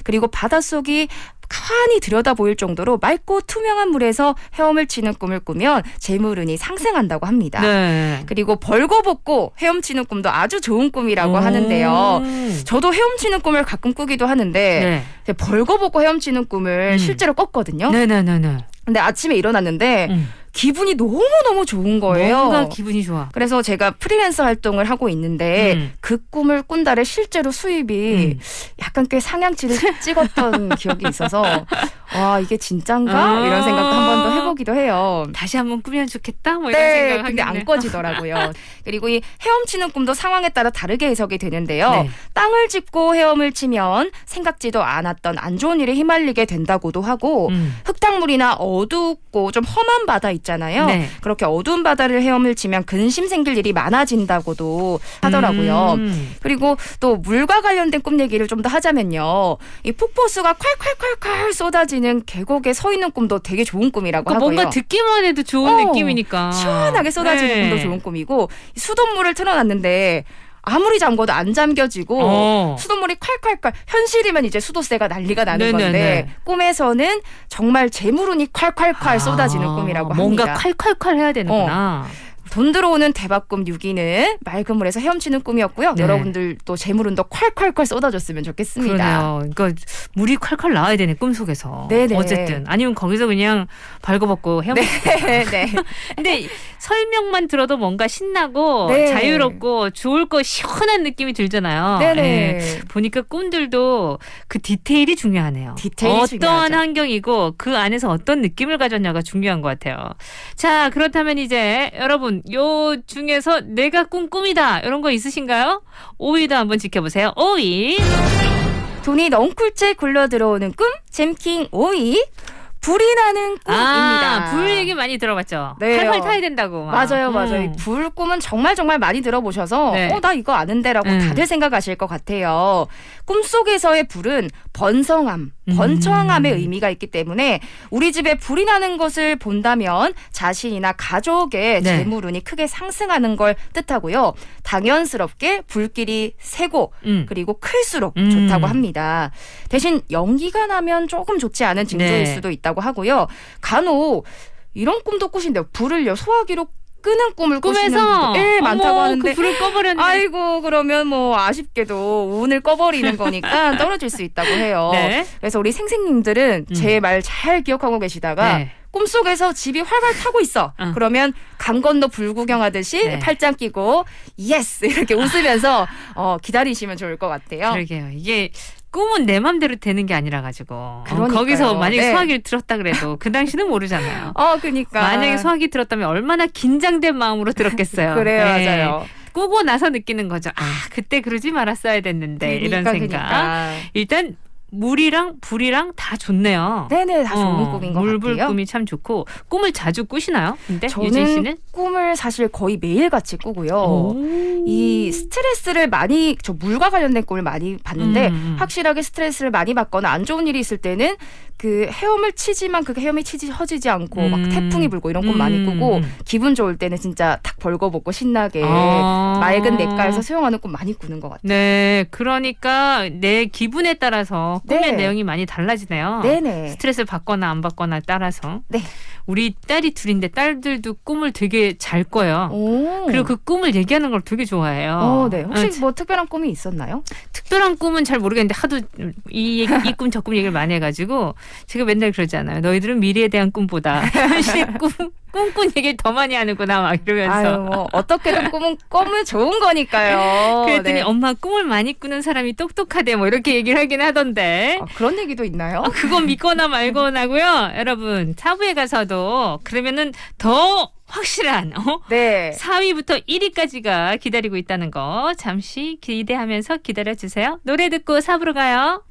그리고 바닷속이 환히 들여다 보일 정도로 맑고 투명한 물에서 헤엄을 치는 꿈을 꾸면 재물운이 상승한다고 합니다. 네. 그리고 벌거벗고 헤엄치는 꿈도 아주 좋은 꿈이라고 하는데요. 저도 헤엄치는 꿈을 가끔 꾸기도 하는데 벌거벗고 헤엄치는 꿈을 실제로 꿨거든요. 네네네네. 근데 아침에 일어났는데 기분이 너무너무 좋은 거예요. 뭔가 기분이 좋아. 그래서 제가 프리랜서 활동을 하고 있는데 그 꿈을 꾼 달에 실제로 수입이 약간 꽤 상향치를 찍었던 기억이 있어서 와 이게 진짠가? 이런 생각도 한 번 더 해보기도 해요. 다시 한번 꾸면 좋겠다? 뭐 이런 네, 생각을 근데 하겠네요. 안 꺼지더라고요. 그리고 이 헤엄치는 꿈도 상황에 따라 다르게 해석이 되는데요. 네. 땅을 짚고 헤엄을 치면 생각지도 않았던 안 좋은 일에 휘말리게 된다고도 하고 흙탕물이나 어둡고 좀 험한 바다 있잖아요. 네. 그렇게 어두운 바다를 헤엄을 치면 근심 생길 일이 많아진다고도 하더라고요. 그리고 또 물과 관련된 꿈 얘기를 좀 더 하자면요. 이 폭포수가 콸콸콸콸 쏟아지는 계곡에 서 있는 꿈도 되게 좋은 꿈이라고 그러니까 하고요. 뭔가 듣기만 해도 좋은 느낌이니까. 시원하게 쏟아지는 네. 꿈도 좋은 꿈이고 수돗물을 틀어놨는데 아무리 잠궈도 안 잠겨지고 수돗물이 콸콸콸 현실이면 이제 수도세가 난리가 나는 네네네. 건데 꿈에서는 정말 재물운이 콸콸콸 쏟아지는 꿈이라고 뭔가 합니다. 칼칼칼 해야 되는구나. 돈 들어오는 대박꿈 6위는 맑은 물에서 헤엄치는 꿈이었고요. 네. 여러분들도 재물운도 콸콸콸 쏟아졌으면 좋겠습니다. 그러네요. 그러니까 물이 콸콸 나와야 되네 꿈속에서. 네네. 어쨌든 아니면 거기서 그냥 발궈벗고 헤엄. 네. 근데 설명만 들어도 뭔가 신나고 네. 자유롭고 좋을 거 시원한 느낌이 들잖아요. 네네. 예. 보니까 꿈들도 그 디테일이 중요하네요. 디테일이 어떠한 중요하죠. 환경이고 그 안에서 어떤 느낌을 가졌냐가 중요한 것 같아요. 자, 그렇다면 이제 여러분 요 중에서 내가 꾼 꿈이다 이런 거 있으신가요? 5위도 한번 지켜보세요. 5위. 돈이 넝쿨째 굴러 들어오는 꿈 잼킹 5위. 불이 나는 꿈입니다. 불 얘기 많이 들어봤죠. 네. 팔팔 타야 된다고. 막. 맞아요. 이 불 꿈은 정말 많이 들어보셔서 네. 나 이거 아는데라고 다들 생각하실 것 같아요. 꿈속에서의 불은 번성함, 번창함의 의미가 있기 때문에 우리 집에 불이 나는 것을 본다면 자신이나 가족의 네. 재물운이 크게 상승하는 걸 뜻하고요. 당연스럽게 불길이 세고 그리고 클수록 좋다고 합니다. 대신 연기가 나면 조금 좋지 않은 징조일 네. 수도 있다고 하고요. 간혹 이런 꿈도 꾸신대요. 불을요 소화기로 끄는 꿈을 꾸시는 꿈에서 분들 많다고 하는데 그 불을 꺼버렸네. 아이고 그러면 뭐 아쉽게도 운을 꺼버리는 거니까 떨어질 수 있다고 해요. 네. 그래서 우리 생생님들은 제 말 잘 기억하고 계시다가 네. 꿈속에서 집이 활활 타고 있어. 그러면 강 건너 불 구경하듯이 네. 팔짱 끼고 예스 이렇게 웃으면서 기다리시면 좋을 것 같아요. 그러게요. 이게 꿈은 내 맘대로 되는 게 아니라 가지고 그러니까요. 거기서 만약에 네. 소화기를 들었다 그래도 그 당시는 모르잖아요. 그러니까 만약에 소화기 들었다면 얼마나 긴장된 마음으로 들었겠어요. 그래요, 네. 맞아요. 꾸고 나서 느끼는 거죠. 그때 그러지 말았어야 됐는데 이런 생각. 그러니까. 일단 물이랑 불이랑 다 좋네요. 네네, 다 좋은 꿈인 것 물불 같아요. 꿈이 참 좋고 꿈을 자주 꾸시나요? 근데 유진 저는 씨는? 꿈을 사실 거의 매일같이 꾸고요. 이 스트레스를 많이 저 물과 관련된 꿈을 많이 봤는데 확실하게 스트레스를 많이 받거나 안 좋은 일이 있을 때는 그 헤엄을 치지만 그 헤엄이 허지지 않고 막 태풍이 불고 이런 꿈 많이 꾸고 기분 좋을 때는 진짜 탁 벌거벗고 신나게 맑은 냇가에서 수영하는 꿈 많이 꾸는 것 같아요. 네, 그러니까 내 기분에 따라서 꿈의 네. 내용이 많이 달라지네요. 네네. 스트레스를 받거나 안 받거나 따라서. 네. 우리 딸이 둘인데 딸들도 꿈을 되게 잘 꿔요. 그리고 그 꿈을 얘기하는 걸 되게 좋아해요. 네. 혹시 뭐 특별한 꿈이 있었나요? 특별한 꿈은 잘 모르겠는데 하도 이 꿈 저 꿈 얘기를 많이 해가지고 제가 맨날 그러잖아요. 너희들은 미래에 대한 꿈보다 현실 꿈꾼 얘기를 더 많이 하는구나 막 이러면서. 아유, 뭐 어떻게든 꿈은 좋은 거니까요. 그랬더니 네. 엄마 꿈을 많이 꾸는 사람이 똑똑하대 뭐 이렇게 얘기를 하긴 하던데. 그런 얘기도 있나요? 그건 믿거나 말거나고요. 여러분 차부에 가서도 그러면은 더 확실한 4위부터 1위까지가 기다리고 있다는 거 잠시 기대하면서 기다려주세요. 노래 듣고 4부로 가요.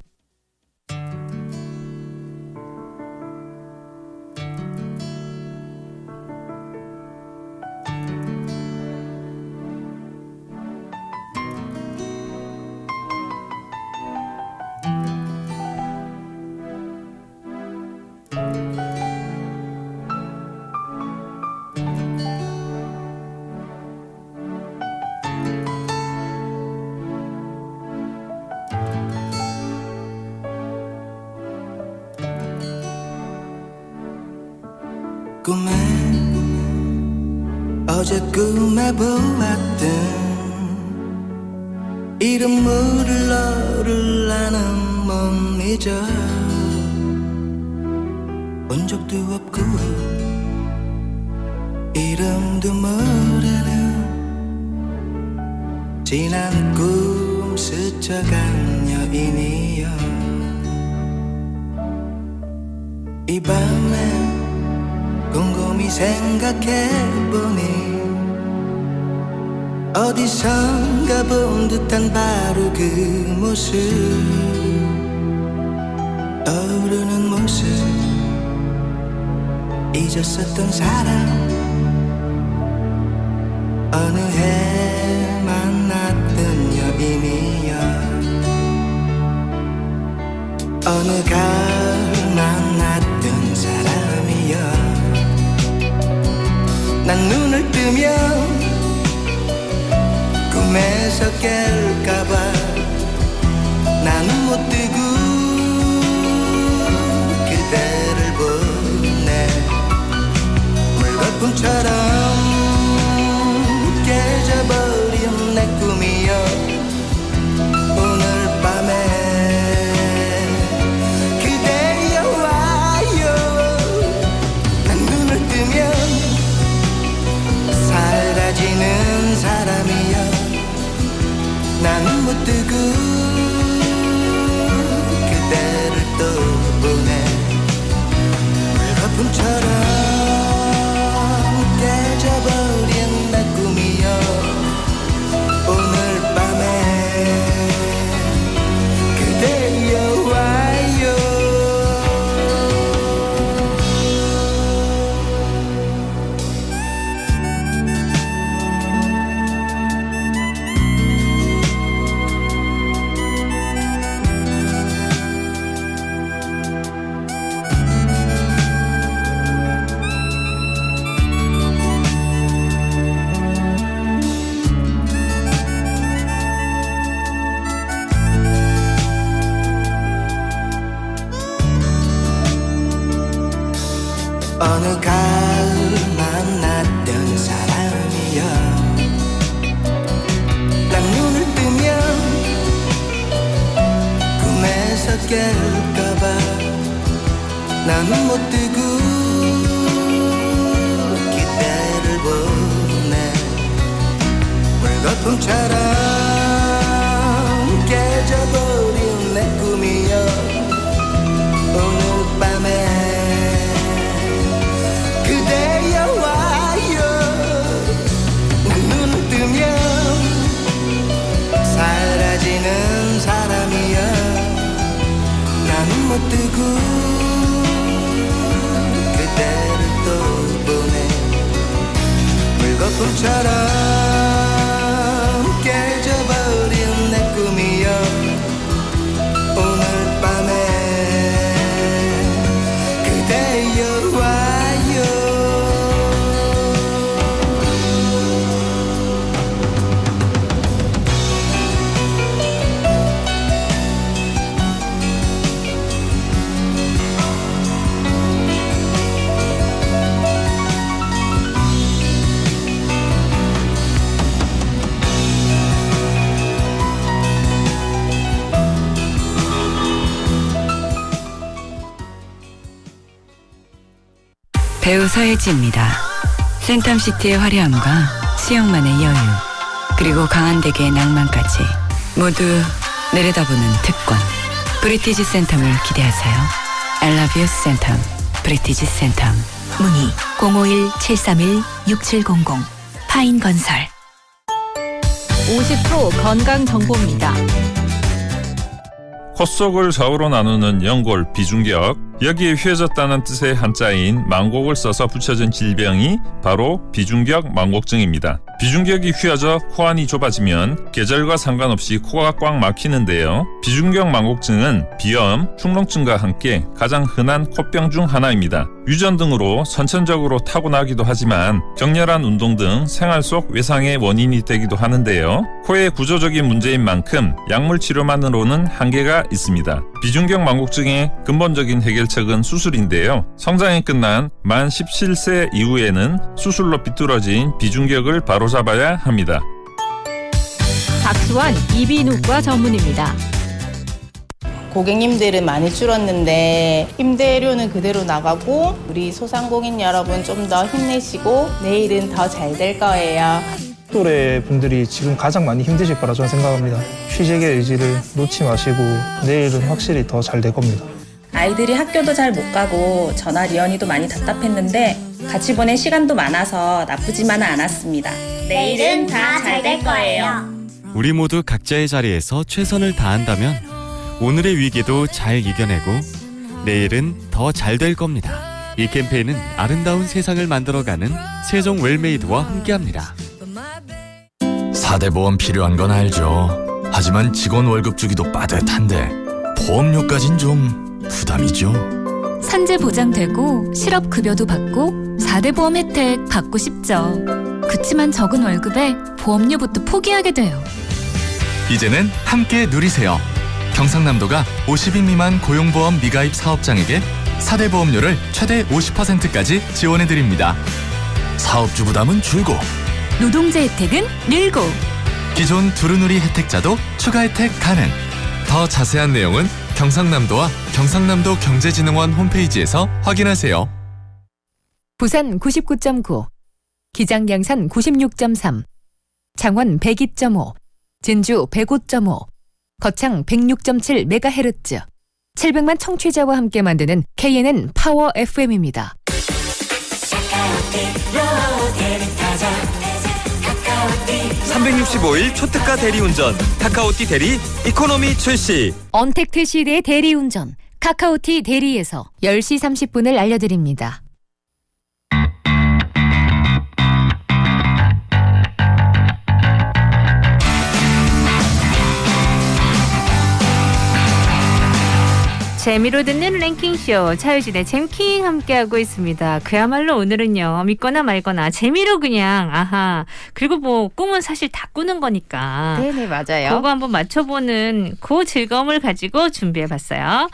꿈에 어제 꿈에 보았던 이름 물을 너를 나는 못 잊어 본 적도 없고 이름도 모르는 지난 꿈 스쳐간 여인이여 이 밤에 곰곰이 생각해보니 어디선가 본 듯한 바로 그 모습 떠오르는 모습 잊었었던 사람 어느 해 만났던 여인이여 어느 가을 만났던 사람이여 난 눈을 뜨면 꿈에서 깰까봐 나는 못 뜨고 그대를 보네 물거품처럼 깨져버린 내 꿈이여 오늘 밤에 그대여 와요 난 눈을 뜨면 사라지는 사람이여 나는 못 뜨고 그대를 또 보네 물거품처럼 불거품처럼 깨져버린 내 꿈이여 오늘 밤에 그대여 와요 눈 뜨면 사라지는 사람이여 나는 못 뜨고 그대를 또 보내 불거품처럼 깨져버린 내 꿈이여 오늘 밤에 그대여 와요 배우 서예지입니다. 센텀시티의 화려함과 수영만의 여유, 그리고 강한 대게의 낭만까지 모두 내려다보는 특권. 브리티지 센텀을 기대하세요. I love you 센텀. 브리티지 센텀. 문의 051-731-6700 파인건설. 50초 건강 정보입니다. 콧속을 좌우로 나누는 연골 비중격, 여기에 휘어졌다는 뜻의 한자인 망곡을 써서 붙여진 질병이 바로 비중격 망곡증입니다. 비중격이 휘어져 코안이 좁아지면 계절과 상관없이 코가 꽉 막히는데요. 비중격 망곡증은 비염, 축농증과 함께 가장 흔한 코병 중 하나입니다. 유전 등으로 선천적으로 타고나기도 하지만 격렬한 운동 등 생활 속 외상의 원인이 되기도 하는데요. 코의 구조적인 문제인 만큼 약물 치료만으로는 한계가 있습니다. 비중격 망곡증의 근본적인 해결책은 수술인데요. 성장이 끝난 만 17세 이후에는 수술로 비뚤어진 비중격을 바로잡아야 합니다. 박수환 이비인후과 전문의입니다. 고객님들은 많이 줄었는데 임대료는 그대로 나가고 우리 소상공인 여러분 좀 더 힘내시고 내일은 더 잘 될 거예요. 또래 분들이 지금 가장 많이 힘드실 거라 저는 생각합니다. 취직의 의지를 놓지 마시고 내일은 확실히 더 잘 될 겁니다. 아이들이 학교도 잘 못 가고 전화 리언이도 많이 답답했는데 같이 보낸 시간도 많아서 나쁘지만은 않았습니다. 내일은 다 잘 될 거예요. 우리 모두 각자의 자리에서 최선을 다한다면 오늘의 위기도 잘 이겨내고 내일은 더 잘 될 겁니다. 이 캠페인은 아름다운 세상을 만들어가는 세종 웰메이드와 함께합니다. 4대 보험 필요한 건 알죠. 하지만 직원 월급 주기도 빠듯한데 보험료까진 좀 부담이죠. 산재 보장되고 실업급여도 받고 4대 보험 혜택 받고 싶죠. 그치만 적은 월급에 보험료부터 포기하게 돼요. 이제는 함께 누리세요. 경상남도가 50인 미만 고용보험 미가입 사업장에게 4대 보험료를 최대 50%까지 지원해드립니다. 사업주 부담은 줄고 노동자 혜택은 늘고 기존 두루누리 혜택자도 추가 혜택 가능. 더 자세한 내용은 경상남도와 경상남도 경제진흥원 홈페이지에서 확인하세요. 부산 99.9, 기장 양산 96.3, 창원 102.5, 진주 105.5, 거창 106.7MHz, 700만 청취자와 함께 만드는 KNN 파워 FM입니다. 365일 초특가 대리운전 카카오티 대리 이코노미 출시. 언택트 시대의 대리운전 카카오티 대리에서 10시 30분을 알려드립니다. 재미로 듣는 랭킹쇼 차유진의 잼킹 함께하고 있습니다. 그야말로 오늘은요 믿거나 말거나 재미로 그냥 아하 그리고 뭐 꿈은 사실 다 꾸는 거니까 네네 맞아요. 그거 한번 맞춰보는 그 즐거움을 가지고 준비해봤어요.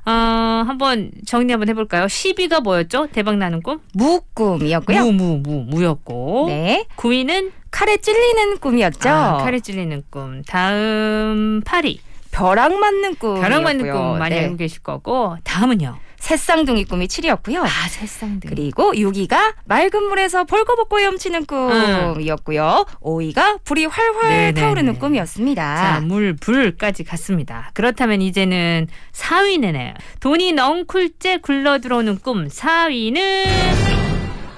한번 정리 한번 해볼까요? 10위가 뭐였죠? 대박나는 꿈? 무꿈이었고요. 무였고 네. 9위는 칼에 찔리는 꿈이었죠. 칼에 찔리는 꿈. 다음 8위 벼락 맞는 꿈. 벼락 맞는 꿈 많이 알고 계실 거고 다음은요. 새쌍둥이 꿈이 7위였고요. 새쌍둥이. 그리고 6위가 맑은 물에서 벌거벗고 헤엄치는 꿈이었고요. 5위가 불이 활활 네네네. 타오르는 꿈이었습니다. 자, 물, 불까지 갔습니다. 그렇다면 이제는 4위네요. 돈이 넝쿨째 굴러 들어오는 꿈 4위는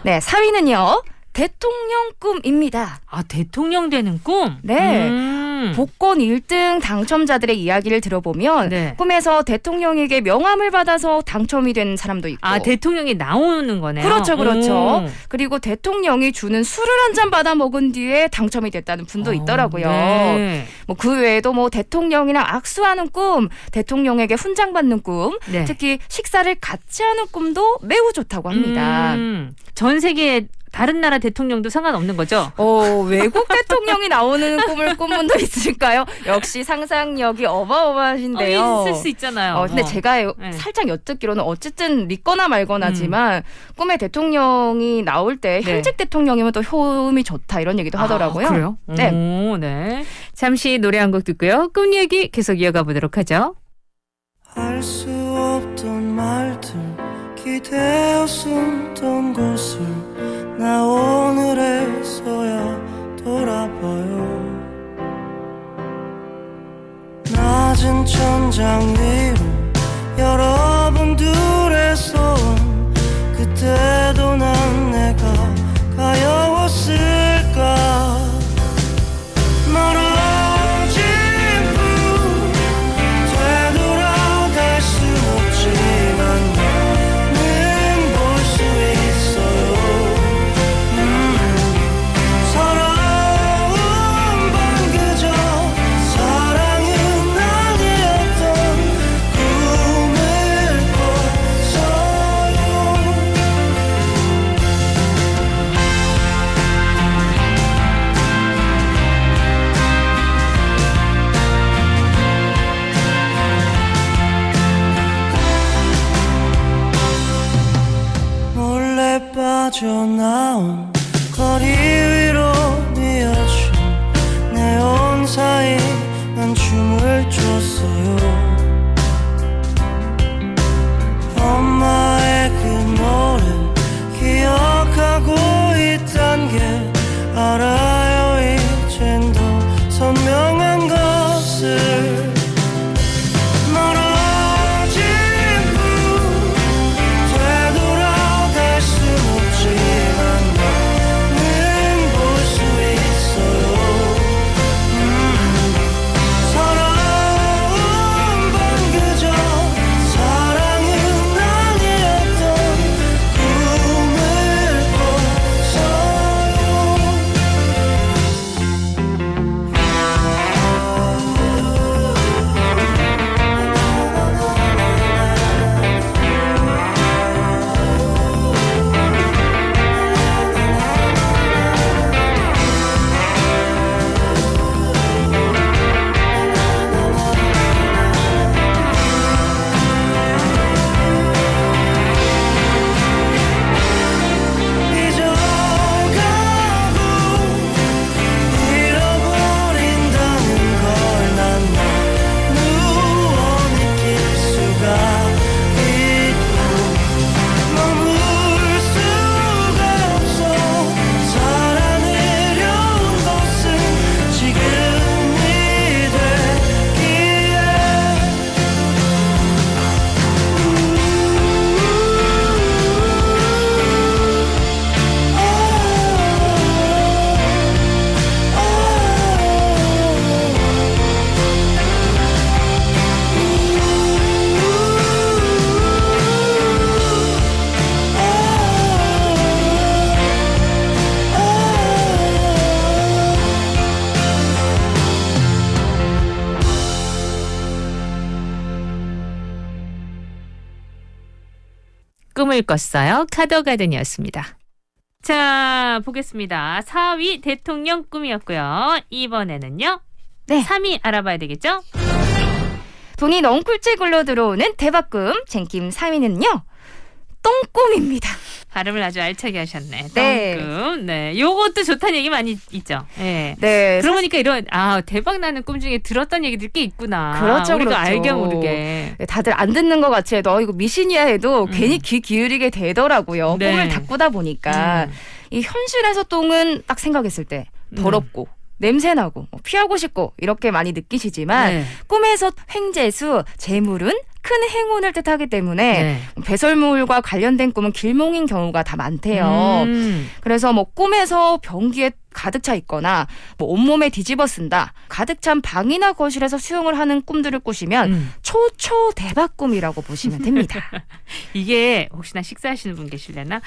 네, 4위는요. 대통령 꿈입니다. 아, 대통령 되는 꿈? 네. 복권 1등 당첨자들의 이야기를 들어보면 네. 꿈에서 대통령에게 명함을 받아서 당첨이 된 사람도 있고. 아, 대통령이 나오는 거네요. 그렇죠, 그렇죠. 오. 그리고 대통령이 주는 술을 한 잔 받아 먹은 뒤에 당첨이 됐다는 분도 있더라고요. 네. 뭐 그 외에도 뭐 대통령이랑 악수하는 꿈, 대통령에게 훈장 받는 꿈, 네. 특히 식사를 같이 하는 꿈도 매우 좋다고 합니다. 전 세계 다른 나라 대통령도 상관없는 거죠? 외국 대통령이 나오는 꿈을 꾼 분도 있을까요? 역시 상상력이 어마어마하신데요. 있을 수 있잖아요. 근데 제가 네. 살짝 엿듣기로는 어쨌든 믿거나 말거나지만 꿈에 대통령이 나올 때 현직 대통령이면 또 효음이 좋다 이런 얘기도 하더라고요. 그래요? 네. 오, 네. 잠시 노래 한 곡 듣고요. 꿈 얘기 계속 이어가 보도록 하죠. 알 수 없던 말들 기대어 숨던 곳을 나 오늘에서야 돌아봐요. 낮은 천장 위로 여러분 둘의 손 그때도 난 내가 가여웠을까. 멀어진 분 되돌아갈 순 없지만 나는 볼 수 있어요. 서러운 밤 그저 사랑은 아니었던 꿈을 꿨어요. 몰래 빠져나온 거리 위로 뉘어진 네온 사이 난 춤을 췄어요. 엄마의 그 노래 기억하고 있단 게 알아요. 이젠 더 선명한 것을. 멀어진 분 되돌아갈 순 없지만 나는 볼 수 있어요. 서러운 밤 그저 사랑은 아니었던 꿈을 꿈을 꿨어요. 카더가든이었습니다. 자, 보겠습니다. 4위 대통령 꿈이었고요. 이번에는요. 네. 3위 알아봐야 되겠죠? 돈이 넝쿨째 굴러 들어오는 대박꿈 쟁김 3위는요. 똥꿈입니다. 발음을 아주 알차게 하셨네. 네. 덩금. 네. 요것도 좋다는 얘기 많이 있죠. 네. 네. 그러니까 이런 대박 나는 꿈 중에 들었던 얘기들 꽤 있구나. 그렇죠, 우리도 그렇죠. 알게 모르게. 네, 다들 안 듣는 것 같이 해도 이거 미신이야 해도 괜히 귀 기울이게 되더라고요. 네. 꿈을 다 꾸다 보니까 이 현실에서 똥은 딱 생각했을 때 더럽고 냄새나고 피하고 싶고 이렇게 많이 느끼시지만 네. 꿈에서 횡재수, 재물은 큰 행운을 뜻하기 때문에 네. 배설물과 관련된 꿈은 길몽인 경우가 다 많대요. 그래서 뭐 꿈에서 변기에 가득 차 있거나 뭐 온몸에 뒤집어 쓴다, 가득 찬 방이나 거실에서 수영을 하는 꿈들을 꾸시면 초초 대박 꿈이라고 보시면 됩니다. 이게 혹시나 식사하시는 분 계실려나?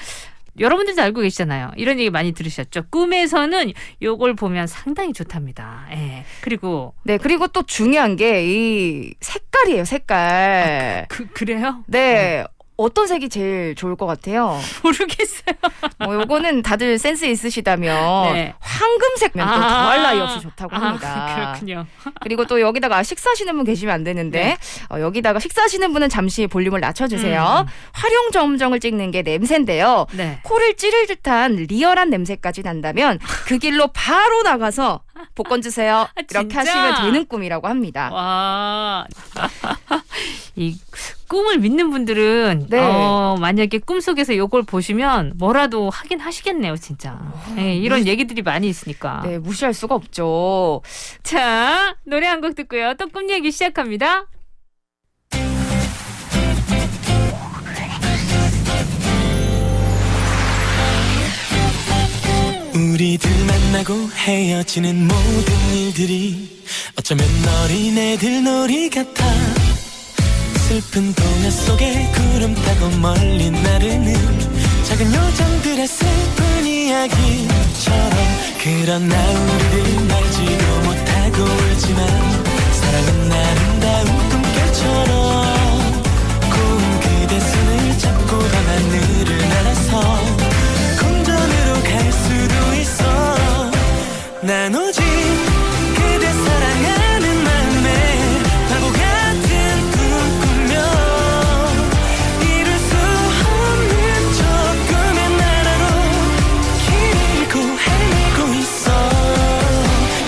여러분들도 알고 계시잖아요. 이런 얘기 많이 들으셨죠. 꿈에서는 요걸 보면 상당히 좋답니다. 예. 그리고 그리고 또 중요한 게 이 색깔이에요. 색깔. 그래요? 네. 어떤 색이 제일 좋을 것 같아요? 모르겠어요. 요거는 다들 센스 있으시다면 네. 황금색면 또 더할 나위 없이 좋다고 합니다. 그렇군요. 그리고 또 여기다가 식사하시는 분 계시면 안 되는데 여기다가 식사하시는 분은 잠시 볼륨을 낮춰주세요. 활용 점정을 찍는 게 냄새인데요. 네. 코를 찌를 듯한 리얼한 냄새까지 난다면 그 길로 바로 나가서 복권 주세요. 이렇게 진짜? 하시면 되는 꿈이라고 합니다. 와. 이 꿈을 믿는 분들은 만약에 꿈속에서 요걸 보시면 뭐라도 하긴 하시겠네요, 진짜. 네, 이런 얘기들이 많이 있으니까. 네, 무시할 수가 없죠. 자, 노래 한 곡 듣고요. 또 꿈 얘기 시작합니다. 우리들 만나고 헤어지는 모든 일들이 어쩌면 어린애들 놀이 같아. 슬픈 동화 속에 구름 타고 멀리 나르는 작은 요정들의 슬픈 이야기처럼 그런 나 우리들 알지도 못하고 울지만 사랑은 아름다운 꿈결처럼 고운 그대 손을 잡고 밤하늘을 날아서 궁전으로 갈 수도 있어. 난 오직 그대 사랑하는 마음에 바보 같은 꿈 꾸며 이룰 수 없는 저 꿈의 나라로 길을 잃고 헤매고 있어.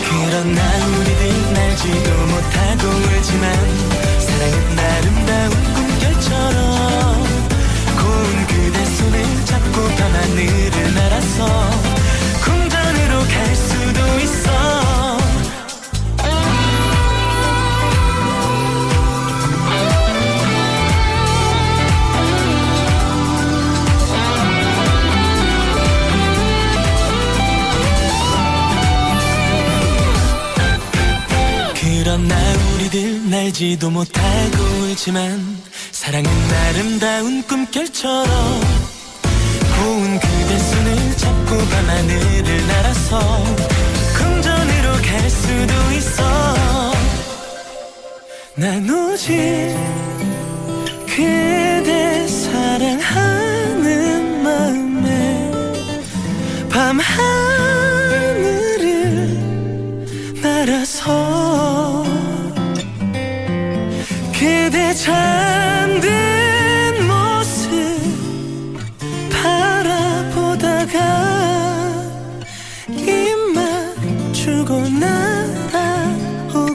그런 나 우리들 알지도 못하고 울지만 사랑은 아름다운 꿈결처럼 고운 그대 손을 잡고 밤하늘을 날아서 궁전으로 갈 수도 있어. 그런 나 우리들 날지도 못하고 울지만 사랑은 아름다운 꿈결처럼 고운 그대 손을 잡고 밤하늘을 날아서 궁전으로 갈 수도 있어. 난 오직 그대 사랑하는 마음에 밤하늘을 날아서 그대 잠든 모습 바라보다가 입만 주고 날아오고파.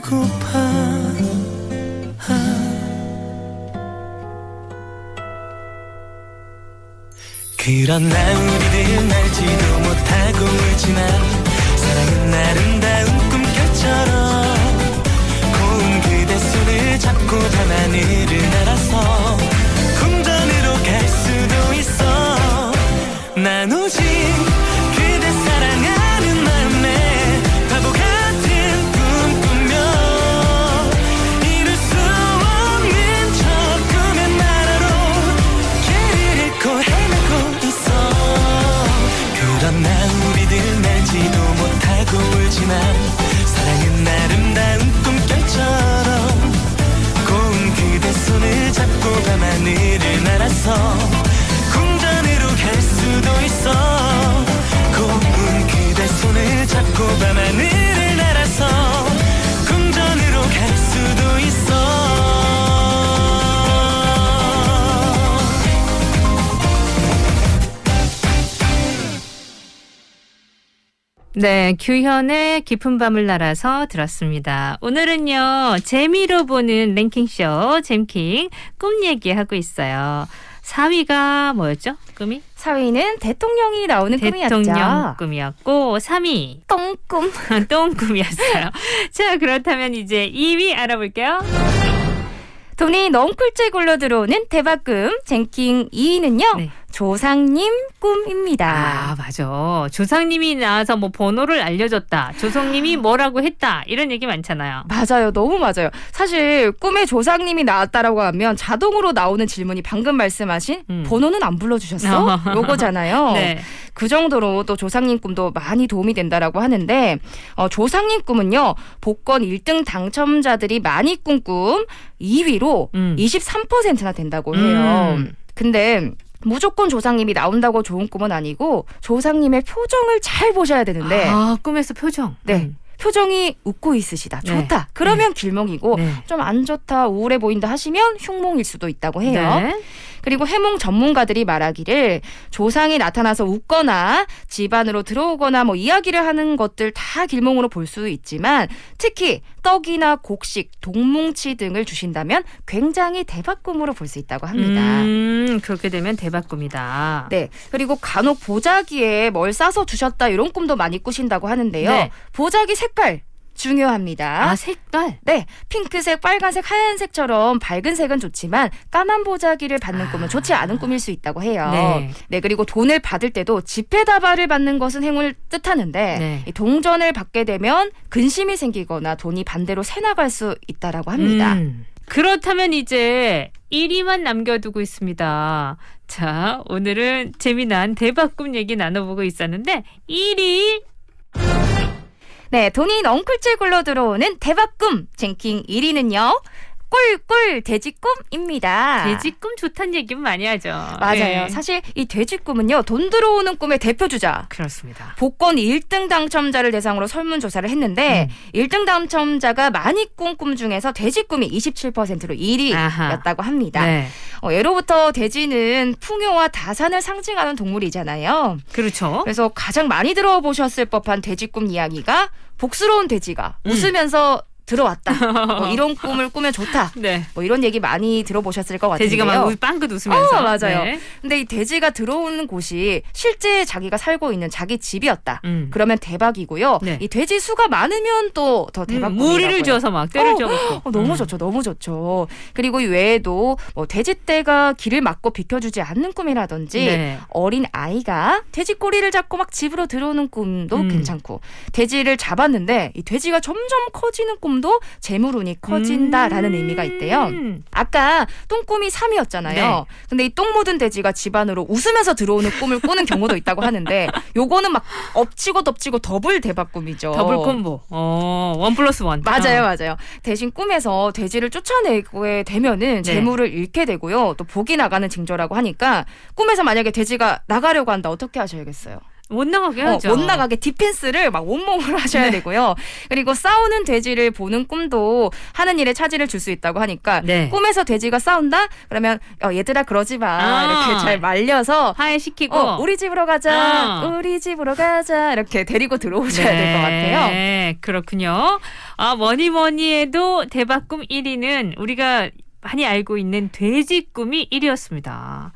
그런 나 우리들 알지도 못하고 울지만 사랑은 아름다운 꿈결처럼 고운 그대 손을 잡고 밤하늘을 날아서 궁전으로 갈 수도 있어. 난 오직 그대 사랑하는 마음에 바보 같은 꿈 꾸며 이룰 수 없는 저 꿈의 나라로 길을 잃고 헤매고 있어. 그런 나 우리들 알지도 못하고 울지만 사랑은 아름다운 꿈결처럼 고운 그대 손을 잡고 밤하늘을 날아서 궁전으로 갈 수도 있어. 고운 그대 손을 잡고 밤하늘을 날아서 궁전으로 갈 수도 있어. 네, 규현의 깊은 밤을 날아서 들었습니다. 오늘은요, 재미로 보는 랭킹쇼 잼킹 꿈 얘기하고 있어요. 4위가 뭐였죠? 꿈이? 4위는 대통령이 나오는 꿈이었죠. 대통령 꿈이었고 3위 똥꿈. 똥꿈이었어요. 자, 그렇다면 이제 2위 알아볼게요. 돈이 넝쿨째 굴러 들어오는 대박꿈 랭킹 2위는요. 네. 조상님 꿈입니다. 아, 맞아. 조상님이 나와서 뭐 번호를 알려줬다. 조상님이 뭐라고 했다. 이런 얘기 많잖아요. 맞아요. 너무 맞아요. 사실 꿈에 조상님이 나왔다라고 하면 자동으로 나오는 질문이 방금 말씀하신 번호는 안 불러주셨어? 요거잖아요. 네. 그 정도로 또 조상님 꿈도 많이 도움이 된다라고 하는데 조상님 꿈은요. 복권 1등 당첨자들이 많이 꾼 꿈 2위로 23%나 된다고 해요. 근데 무조건 조상님이 나온다고 좋은 꿈은 아니고 조상님의 표정을 잘 보셔야 되는데 아, 꿈에서 표정. 네. 표정이 웃고 있으시다. 좋다. 그러면 길몽이고 좀 안 좋다, 우울해 보인다 하시면 흉몽일 수도 있다고 해요. 네. 그리고 해몽 전문가들이 말하기를 조상이 나타나서 웃거나 집 안으로 들어오거나 뭐 이야기를 하는 것들 다 길몽으로 볼 수 있지만 특히 떡이나 곡식, 동뭉치 등을 주신다면 굉장히 대박꿈으로 볼 수 있다고 합니다. 그렇게 되면 대박꿈이다. 네. 그리고 간혹 보자기에 뭘 싸서 주셨다 이런 꿈도 많이 꾸신다고 하는데요. 네. 보자기 색깔 중요합니다. 아, 색깔? 네. 핑크색, 빨간색, 하얀색처럼 밝은 색은 좋지만 까만 보자기를 받는 꿈은 좋지 않은 꿈일 수 있다고 해요. 네. 네. 그리고 돈을 받을 때도 지폐다발을 받는 것은 행운을 뜻하는데 이 동전을 받게 되면 근심이 생기거나 돈이 반대로 새나갈 수 있다라고 합니다. 그렇다면 이제 1위만 남겨두고 있습니다. 자, 오늘은 재미난 대박꿈 얘기 나눠보고 있었는데 1위 네, 돈이 넝쿨째 굴러 들어오는 대박꿈 랭킹 1위는요. 꿀꿀 돼지꿈입니다. 돼지꿈 좋다는 얘기는 많이 하죠. 맞아요. 네. 사실 이 돼지꿈은요. 돈 들어오는 꿈의 대표주자. 그렇습니다. 복권 1등 당첨자를 대상으로 설문조사를 했는데 1등 당첨자가 많이 꾼 꿈 중에서 돼지꿈이 27%로 1위였다고 합니다. 네. 예로부터 돼지는 풍요와 다산을 상징하는 동물이잖아요. 그렇죠. 그래서 가장 많이 들어보셨을 법한 돼지꿈 이야기가 복스러운 돼지가 웃으면서 들어왔다. 뭐 이런 꿈을 꾸면 좋다. 네. 뭐 이런 얘기 많이 들어보셨을 것 같은데요. 돼지가 막 빵긋 웃으면서. 맞아요. 네. 근데 이 돼지가 들어오는 곳이 실제 자기가 살고 있는 자기 집이었다. 그러면 대박이고요. 네. 이 돼지 수가 많으면 또 더 대박이라고요. 무리를 지어서 막 때를 쪄갖고. 너무 좋죠. 너무 좋죠. 그리고 이 외에도 뭐 돼지떼가 길을 막고 비켜주지 않는 꿈이라든지 어린 아이가 돼지 꼬리를 잡고 막 집으로 들어오는 꿈도 괜찮고 돼지를 잡았는데 이 돼지가 점점 커지는 꿈도 재물운이 커진다라는 의미가 있대요. 아까 똥꿈이 3위였잖아요. 네. 근데 이 똥 묻은 돼지가 집 안으로 웃으면서 들어오는 꿈을 꾸는 경우도 있다고 하는데 요거는 막 엎치고 덮치고 더블 대박꿈이죠. 더블 콤보. 1+1. 맞아요. 대신 꿈에서 돼지를 쫓아내게 되면은 재물을 잃게 되고요. 또 복이 나가는 징조라고 하니까 꿈에서 만약에 돼지가 나가려고 한다 어떻게 하셔야겠어요? 못 나가게 하죠. 못 나가게 디펜스를 막 온몸으로 하셔야 되고요. 그리고 싸우는 돼지를 보는 꿈도 하는 일에 차질을 줄 수 있다고 하니까 꿈에서 돼지가 싸운다? 그러면 얘들아 그러지 마. 이렇게 잘 말려서 화해시키고 우리 집으로 가자. 우리 집으로 가자. 이렇게 데리고 들어오셔야 될 것 같아요. 네, 그렇군요. 뭐니 해도 대박꿈 1위는 우리가 많이 알고 있는 돼지 꿈이 1위였습니다.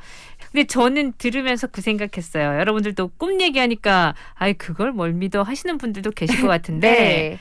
근데 저는 들으면서 그 생각했어요. 여러분들도 꿈 얘기하니까 그걸 뭘 믿어 하시는 분들도 계실 것 같은데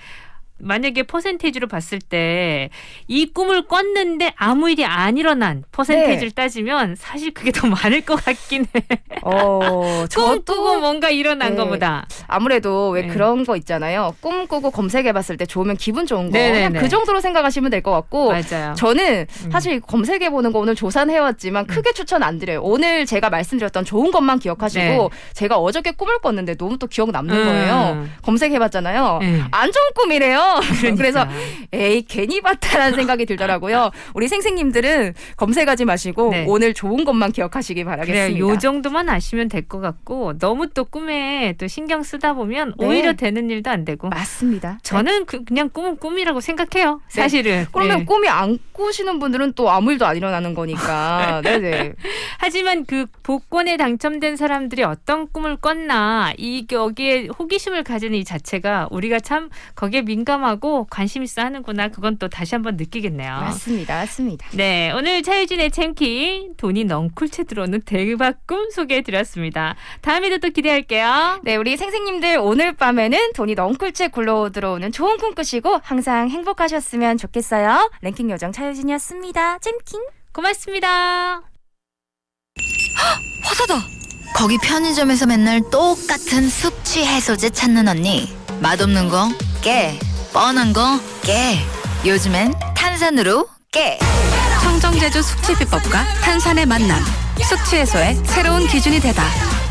만약에 퍼센테이지로 봤을 때 이 꿈을 꿨는데 아무 일이 안 일어난 퍼센테이지를 따지면 사실 그게 더 많을 것 같긴 해. 꿈 꾸고 뭔가 일어난 것보다. 아무래도 왜 그런 거 있잖아요. 꿈 꾸고 검색해봤을 때 좋으면 기분 좋은 거. 그냥 그 정도로 생각하시면 될 것 같고. 맞아요. 저는 사실 검색해보는 거 오늘 조사해왔지만 크게 추천 안 드려요. 오늘 제가 말씀드렸던 좋은 것만 기억하시고 제가 어저께 꿈을 꿨는데 너무 또 기억 남는 거예요. 검색해봤잖아요. 안 좋은 꿈이래요. 그러니까. 그래서 에이 괜히 봤다라는 생각이 들더라고요. 우리 생생님들은 검색하지 마시고 네. 오늘 좋은 것만 기억하시기 바라겠습니다. 그래요. 요 정도만 아시면 될 것 같고 너무 또 꿈에 또 신경 쓰다 보면 네. 오히려 되는 일도 안 되고. 맞습니다. 저는 그냥 꿈은 꿈이라고 생각해요. 사실은. 그러면 네. 꿈이 안 꾸시는 분들은 또 아무 일도 안 일어나는 거니까. 네네. 하지만 그 복권에 당첨된 사람들이 어떤 꿈을 꿨나 여기에 호기심을 가지는 이 자체가 우리가 참 거기에 민감하고 관심 있어 하는구나. 그건 또 다시 한번 느끼겠네요. 맞습니다. 맞습니다. 네, 오늘 차유진의 챔키 돈이 넝쿨채 들어오는 대박 꿈 소개해드렸습니다. 다음에도 또 기대할게요. 네, 우리 생생님들 오늘 밤에는 돈이 넝쿨채 굴러 들어오는 좋은 꿈 꾸시고 항상 행복하셨으면 좋겠어요. 랭킹 요정 차유진이었습니다. 잼킹. 고맙습니다. 화사다. 거기 편의점에서 맨날 똑같은 숙취 해소제 찾는 언니. 맛없는 거 깨, 뻔한 거 깨. 요즘엔 탄산으로 깨. 청정제주 숙취 비법과 탄산의 만남. 숙취 해소의 새로운 기준이 되다.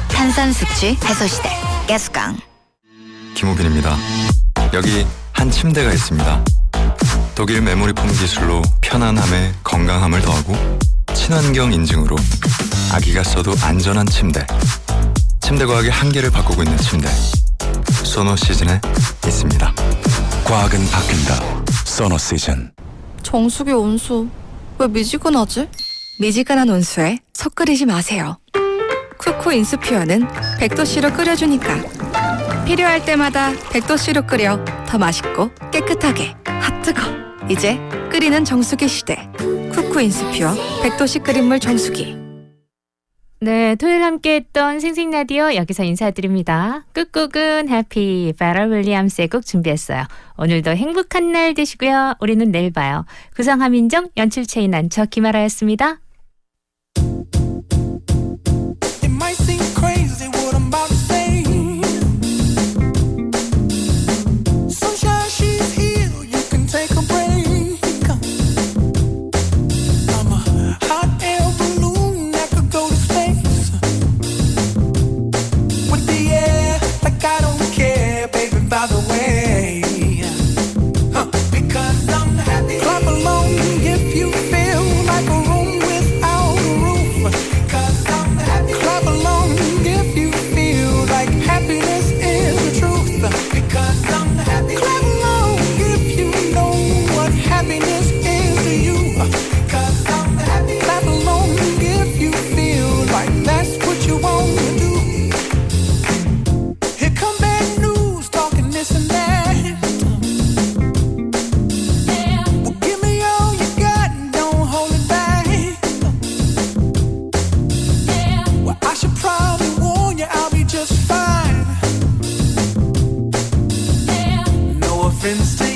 탄산 숙취 해소 시대 깨수강. 김우빈입니다. 여기 한 침대가 있습니다. 독일 메모리 폼 기술로 편안함에 건강함을 더하고 친환경 인증으로 아기가 써도 안전한 침대. 침대 과학의 한계를 바꾸고 있는 침대. 소노 시즌에 있습니다. 과학은 바뀐다. 소노 시즌. 정수기 온수 왜 미지근하지? 미지근한 온수에 속 끓이지 마세요. 쿠쿠 인수퓨어는 100도씨로 끓여주니까 필요할 때마다 100도씨로 끓여 더 맛있고 깨끗하게. 핫뜨거. 이제 끓이는 정수기 시대. 쿠쿠 인수퓨어 100도씨 끓인물 정수기. 네, 토요일 함께했던 생생라디오 여기서 인사드립니다. 끝곡은 해피 페럴 윌리엄스의 곡 준비했어요. 오늘도 행복한 날 되시고요. 우리는 내일 봐요. 구성 함인정, 연출 최인한, 저 김아라였습니다. It might seem crazy what I'm about to say. Sunshine, she's here, you can take a break. I'm a hot air balloon that could go to space. With the air, like I don't care, baby, by the way. Because I'm happy. Clap along if you feel like a room without a roof. Because I'm happy. Clap along if you feel like happiness is the truth. Because I'm happy. Clap along if you know what happiness is to you. Because I'm happy. Clap along if you feel like that's what you want to do. Here come bad news, talking this and that. Well, give me all you got and don't hold it back. Well, I should probably warn you, I'll be just fine. No offense to